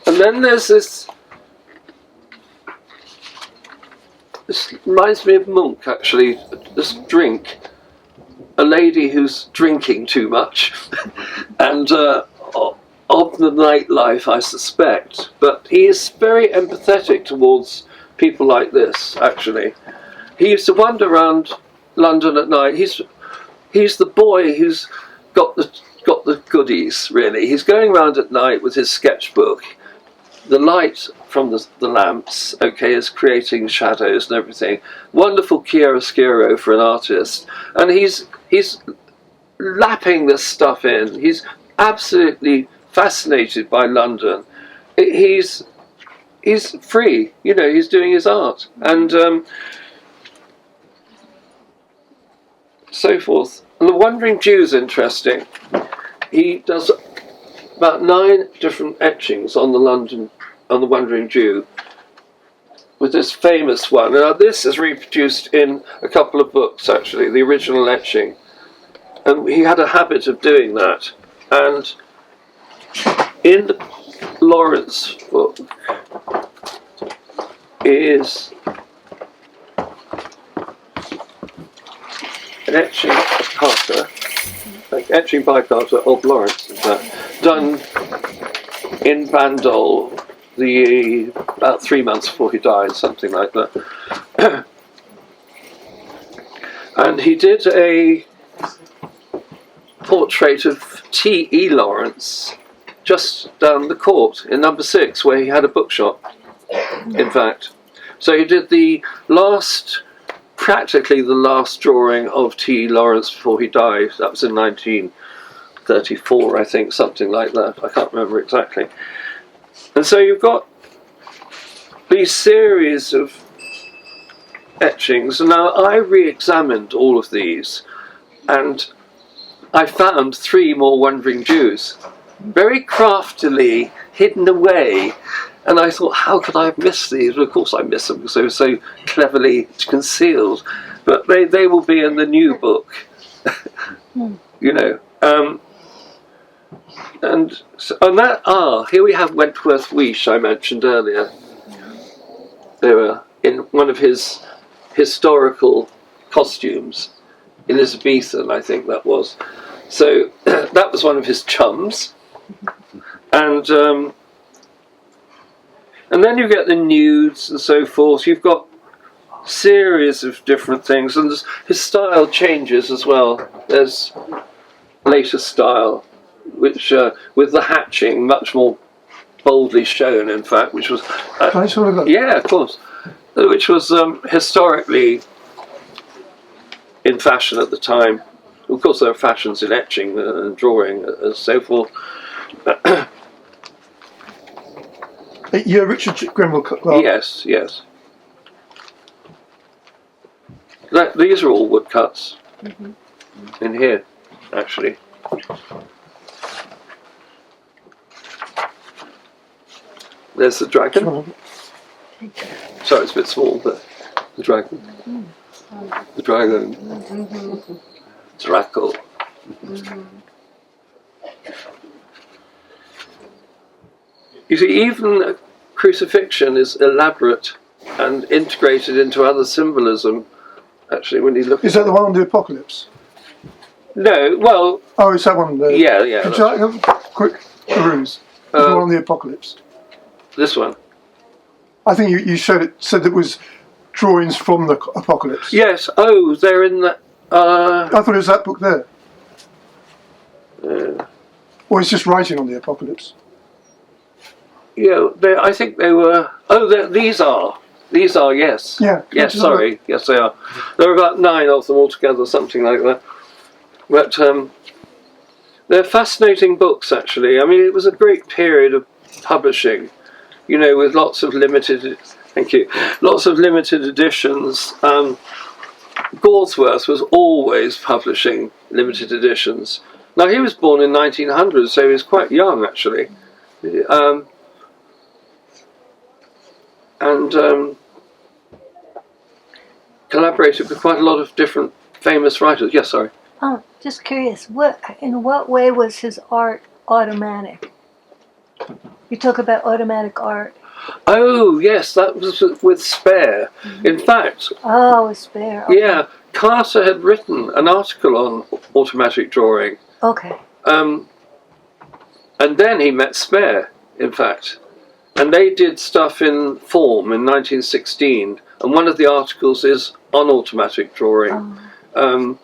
Speaker 1: then there's this reminds me of Munch actually, this drink, a lady who's drinking too much and of the nightlife, I suspect, but he is very empathetic towards people like this actually. He used to wander around London at night. He's the boy who's got the goodies, really. He's going around at night with his sketchbook. The light from the lamps, okay, is creating shadows and everything. Wonderful chiaroscuro for an artist. And he's lapping this stuff in. He's absolutely fascinated by London. He's free, you know, he's doing his art. And so forth. And the Wandering Jew's interesting. He does about 9 different etchings on the Wandering Jew, with this famous one. Now this is reproduced in a couple of books actually, the original etching. And he had a habit of doing that. And in the Lawrence book is an etching of Carter, like etching by Carter of Lawrence, in fact, done in Bandol about 3 months before he died, something like that. And he did a portrait of T.E. Lawrence just down the court in number 6, where he had a bookshop, in fact. So he did practically the last drawing of T.E. Lawrence before he died. That was in 1934, I think, something like that. I can't remember exactly. And so you've got these series of etchings. And now I re-examined all of these, and I found 3 more Wandering Jews, very craftily hidden away. And I thought, how could I have missed these? Well, of course I missed them because they were so cleverly concealed. But they will be in the new book, you know. And here we have Wentworth Weesh, I mentioned earlier. They were in one of his historical costumes, Elizabethan, I think that was. So that was one of his chums. And then you get the nudes and so forth. You've got series of different things, and his style changes as well. There's later style, which with the hatching much more boldly shown, in fact, which was
Speaker 2: Can I sort of look?
Speaker 1: yeah, of course, which was historically in fashion at the time. Of course, there are fashions in etching and drawing and so forth.
Speaker 2: You're Richard Grenville Clark.
Speaker 1: Yes. These are all woodcuts in here, actually. There's the dragon. Sorry, it's a bit small, but the dragon. The dragon. Draco. You see, even crucifixion is elaborate and integrated into other symbolism. Actually, when you look
Speaker 2: Is that the one on the Apocalypse?
Speaker 1: No, well...
Speaker 2: Oh, is that one there?
Speaker 1: Yeah, yeah.
Speaker 2: Could you have a quick peruse? The one on the Apocalypse.
Speaker 1: This one?
Speaker 2: I think you showed it, said it was drawings from the Apocalypse.
Speaker 1: Yes, oh, they're in the...
Speaker 2: I thought it was that book there. Or it's just writing on the Apocalypse.
Speaker 1: Yeah, I think they were... Oh, these are. These are, yes.
Speaker 2: Yeah.
Speaker 1: Yes, sorry. Yes, they are. There are about 9 of them altogether, something like that. But they're fascinating books, actually. I mean, it was a great period of publishing, you know, with lots of limited... Thank you. Lots of limited editions. Galsworth was always publishing limited editions. Now, he was born in 1900, so he was quite young, actually. And collaborated with quite a lot of different famous writers. Yes, sorry.
Speaker 3: Oh, just curious. In what way was his art automatic? You talk about automatic art.
Speaker 1: Oh, yes, that was with Spare. In fact...
Speaker 3: Oh, Spare. Okay.
Speaker 1: Yeah, Carter had written an article on automatic drawing.
Speaker 3: Okay.
Speaker 1: And then he met Spare, in fact. And they did stuff in Form in 1916. And one of the articles is on automatic drawing. Oh.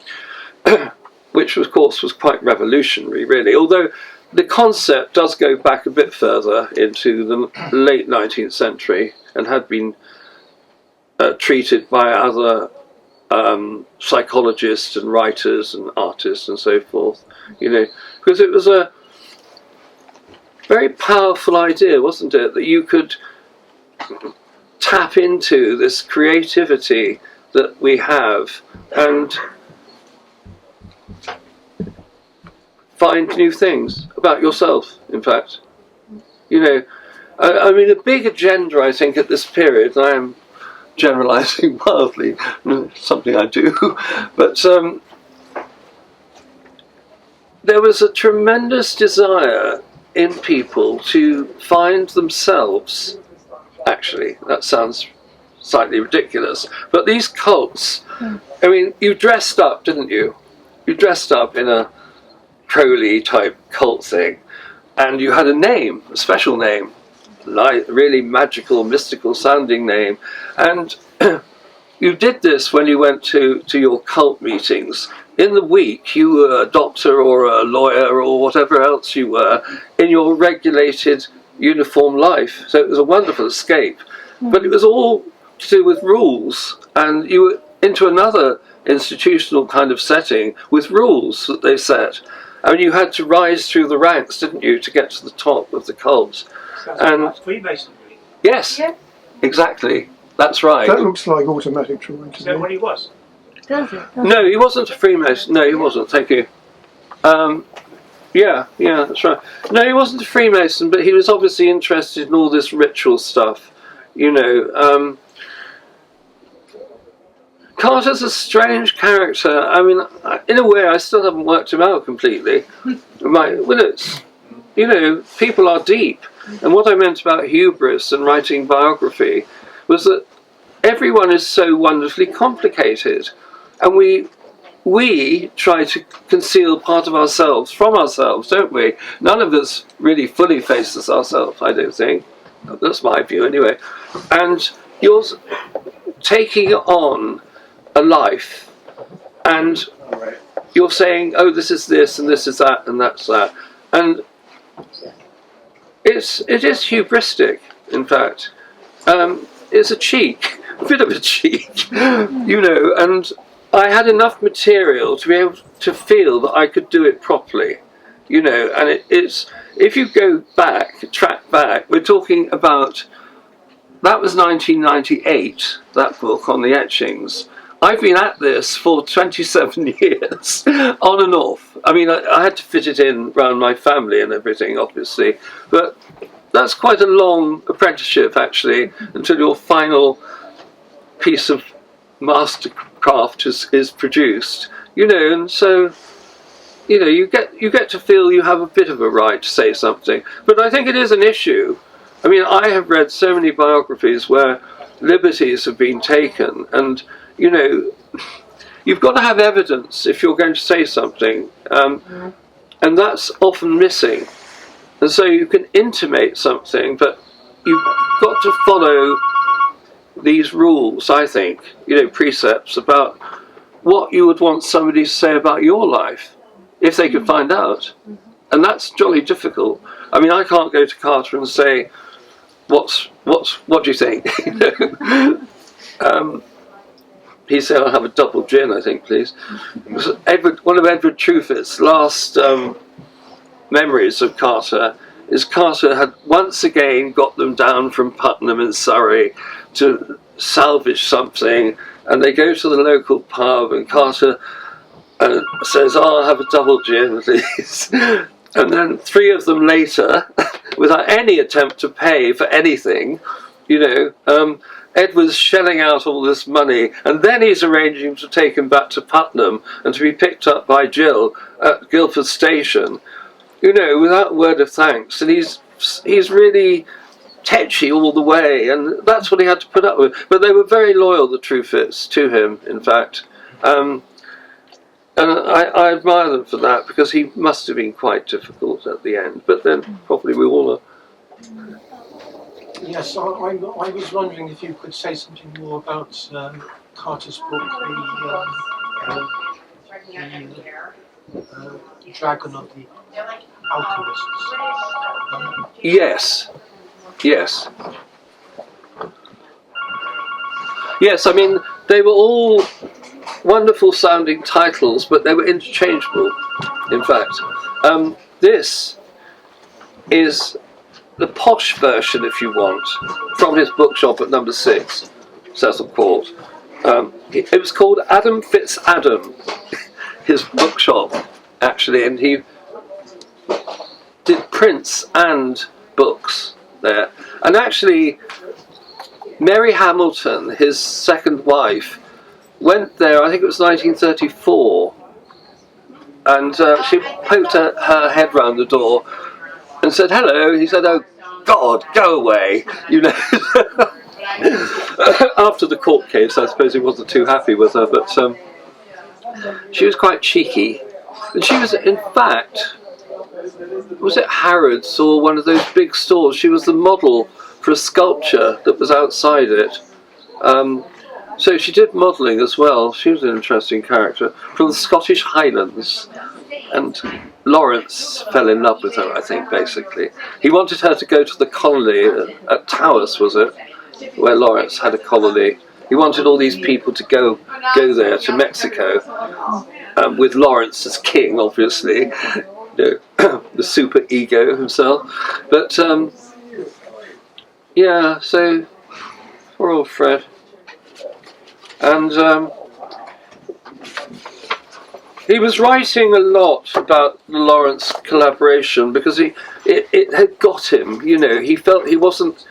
Speaker 1: Which, of course, was quite revolutionary, really. Although the concept does go back a bit further into the late 19th century and had been treated by other psychologists and writers and artists and so forth, you know, because it was a very powerful idea, wasn't it, that you could tap into this creativity that we have and find new things about yourself, in fact. You know, I mean, a big agenda, I think, at this period, and I am generalising wildly, something I do, but there was a tremendous desire in people to find themselves. Actually, that sounds slightly ridiculous, but these cults, I mean, you dressed up, didn't you? You dressed up in a Crowley type cult thing, and you had a name, a special name, like really magical, mystical sounding name, and you did this when you went to your cult meetings. In the week you were a doctor or a lawyer or whatever else you were in your regulated uniform life, so it was a wonderful escape. But it was all to do with rules, and you were into another institutional kind of setting with rules that they set. I mean, you had to rise through the ranks, didn't you, to get to the top of the cult. And
Speaker 4: like Freemasonry.
Speaker 1: Yes, yeah. Exactly. That's right.
Speaker 2: That looks like automatic drawing.
Speaker 4: Is that what he was?
Speaker 3: Does it?
Speaker 1: No, he wasn't a Freemason. No, he wasn't. Thank you. Yeah, that's right. No, he wasn't a Freemason, but he was obviously interested in all this ritual stuff. You know, Carter's a strange character. I mean, in a way, I still haven't worked him out completely. You know, people are deep. And what I meant about hubris and writing biography was that everyone is so wonderfully complicated. And we try to conceal part of ourselves from ourselves, don't we? None of us really fully faces ourselves, I don't think. That's my view anyway. And you're taking on a life, and you're saying, oh, this is this and this is that and that's that, and it is hubristic, in fact. It's a cheek, a bit of a cheek, you know, and I had enough material to be able to feel that I could do it properly, you know, and it's, if you go back, track back, we're talking about, that was 1998, that book on the etchings. I've been at this for 27 years, on and off. I mean, I had to fit it in around my family and everything, obviously, but that's quite a long apprenticeship, actually, until your final piece of mastercraft is produced, you know, and so, you know, you get to feel you have a bit of a right to say something. But I think it is an issue I mean, I have read so many biographies where liberties have been taken, and, you know, you've got to have evidence if you're going to say something, and that's often missing. And so you can intimate something, but you've got to follow these rules, I think, you know, precepts about what you would want somebody to say about your life, if they could find out. And that's jolly difficult. I mean, I can't go to Carter and say, what do you think? He said, I'll have a double gin, I think, please. One of Edward Truefitt's last memories of Carter is Carter had once again got them down from Putnam in Surrey to salvage something, and they go to the local pub, and Carter says, oh, I'll have a double gin, please. And then 3 of them later, without any attempt to pay for anything, you know, Edward's shelling out all this money, and then he's arranging to take him back to Putnam and to be picked up by Jill at Guildford Station, you know, without a word of thanks. And he's really tetchy all the way, and that's what he had to put up with. But they were very loyal, the Truefitts, to him, in fact. And I admire them for that, because he must have been quite difficult at the end. But then probably we all are.
Speaker 4: Yes, I was wondering if you could say something more about Carter's book, the Dragon of the Alchemists.
Speaker 1: Yes. Yes, I mean, they were all wonderful sounding titles, but they were interchangeable, in fact. This is the posh version, if you want, from his bookshop at number 6, Cecil Court. It was called Adam Fitz Adam, his bookshop, actually, and he did prints and books there. And actually, Mary Hamilton, his second wife, went there, I think it was 1934, and she poked her head round the door and said, hello. He said, oh God, go away, you know. After the court case, I suppose he wasn't too happy with her, but she was quite cheeky. And she was, in fact, was it Harrods or one of those big stores? She was the model for a sculpture that was outside it. So she did modelling as well. She was an interesting character from the Scottish Highlands. And Lawrence fell in love with her, I think, basically. He wanted her to go to the colony at Taos, was it? Where Lawrence had a colony. He wanted all these people to go there to Mexico, with Lawrence as king, obviously, you know, the super ego himself. But yeah, so poor old Fred. And he was writing a lot about the Lawrence collaboration, because it had got him, you know. He felt he wasn't.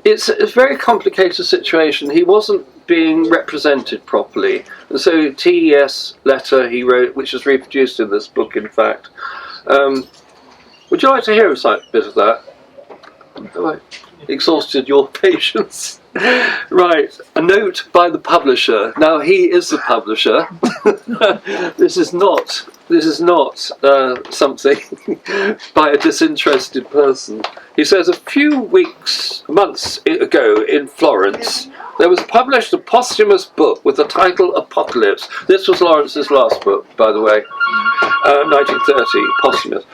Speaker 1: It's a very complicated situation. He wasn't being represented properly, and so TES letter he wrote, which is reproduced in this book, in fact. Would you like to hear a bit of that? Have I exhausted your patience? Right, a note by the publisher. Now he is the publisher. This is not something by a disinterested person. He says, a few months ago in Florence, there was published a posthumous book with the title Apocalypse. This was Lawrence's last book, by the way, 1930, posthumous.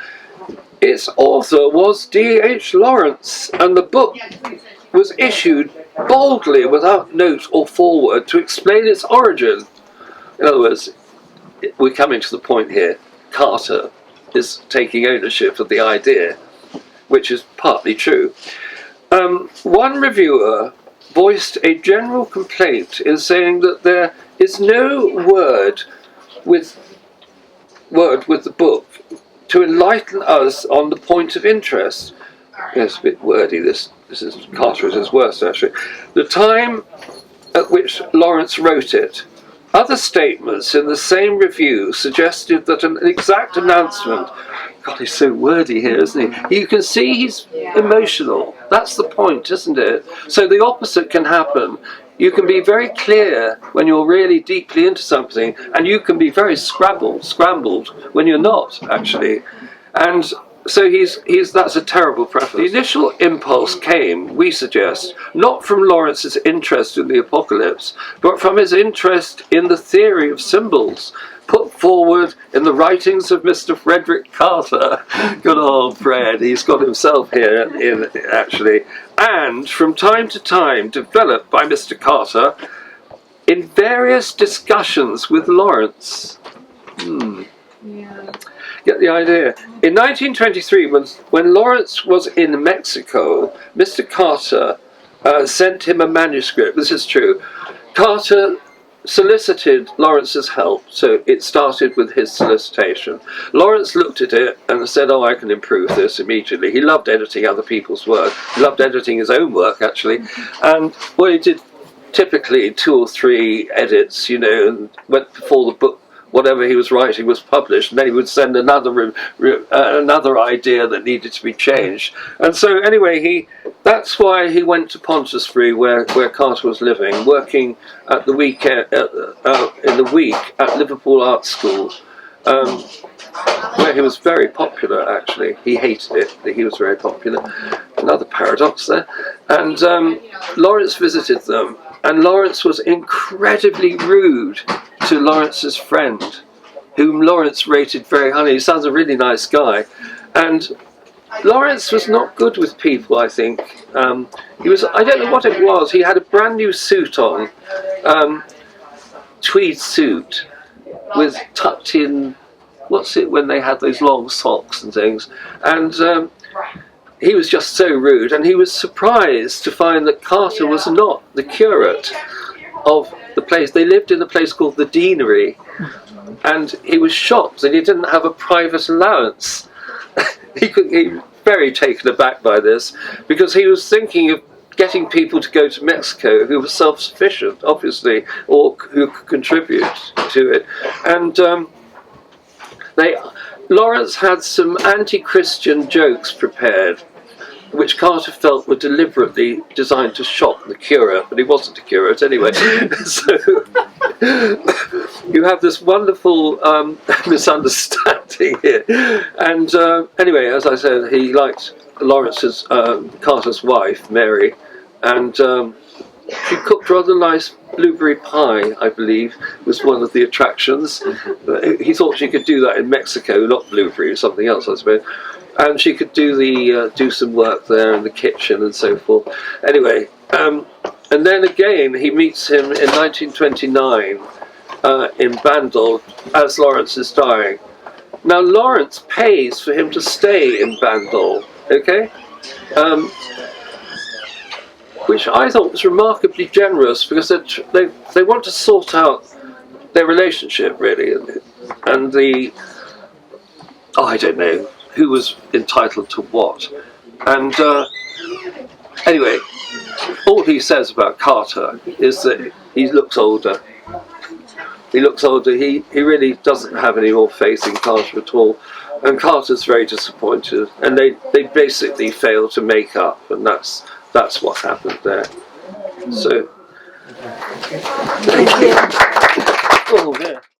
Speaker 1: Its author was D.H. Lawrence, and the book was issued boldly without note or foreword to explain its origin. In other words, we're coming to the point here. Carter is taking ownership of the idea, which is partly true. One reviewer voiced a general complaint in saying that there is no word with the book to enlighten us on the point of interest. It's a bit wordy, this is Carter at his worst, actually. The time at which Lawrence wrote it. Other statements in the same review suggested that an exact announcement God, he's so wordy here, isn't he? You can see he's emotional. That's the point, isn't it? So the opposite can happen. You can be very clear when you're really deeply into something, and you can be very scrambled when you're not, actually. And so that's a terrible preface. The initial impulse came, we suggest, not from Lawrence's interest in the apocalypse, but from his interest in the theory of symbols, put forward in the writings of Mr. Frederick Carter. Good old Fred, he's got himself here in actually. And from time to time developed by Mr. Carter in various discussions with Lawrence. Get the idea. In 1923, when Lawrence was in Mexico, Mr. Carter sent him a manuscript. This is true. Carter solicited Lawrence's help, so it started with his solicitation. Lawrence looked at it and said, "Oh, I can improve this immediately." He loved editing other people's work. He loved editing his own work, actually. And well, he did typically 2 or 3 edits, you know, and went before the book, whatever he was writing was published, and then he would send another idea that needed to be changed. And so anyway, that's why he went to Pontypridd, where Carter was living, working at the weekend in the week at Liverpool Art School, where he was very popular. Actually, he hated it, but he was very popular. Another paradox there. And Lawrence visited them, and Lawrence was incredibly rude to Lawrence's friend, whom Lawrence rated very highly. He sounds a really nice guy. And Lawrence was not good with people, I think. He was, I don't know what it was, he had a brand new suit on, tweed suit, with tucked in, what's it when they had those long socks and things. And he was just so rude, and he was surprised to find that Carter was not the curate of the place. They lived in a place called the Deanery, and he was shocked that he didn't have a private allowance. He was very taken aback by this, because he was thinking of getting people to go to Mexico who were self-sufficient, obviously, or who could contribute to it. And Lawrence had some anti-Christian jokes prepared, which Carter felt were deliberately designed to shock the curate, but he wasn't a curate anyway. So you have this wonderful misunderstanding here. And anyway, as I said, he liked Carter's wife, Mary, and she cooked rather nice blueberry pie, I believe, was one of the attractions. He thought she could do that in Mexico, not blueberry, something else, I suppose. And she could do some work there in the kitchen and so forth. Anyway, and then again he meets him in 1929 in Bandol as Lawrence is dying. Now Lawrence pays for him to stay in Bandol, okay? Which I thought was remarkably generous, because they want to sort out their relationship, really, and I don't know who was entitled to what. And anyway, all he says about Carter is that he looks older. He looks older. He really doesn't have any more faith in Carter at all. And Carter's very disappointed. And they basically fail to make up, and that's what happened there. So, thank you. Oh, yeah.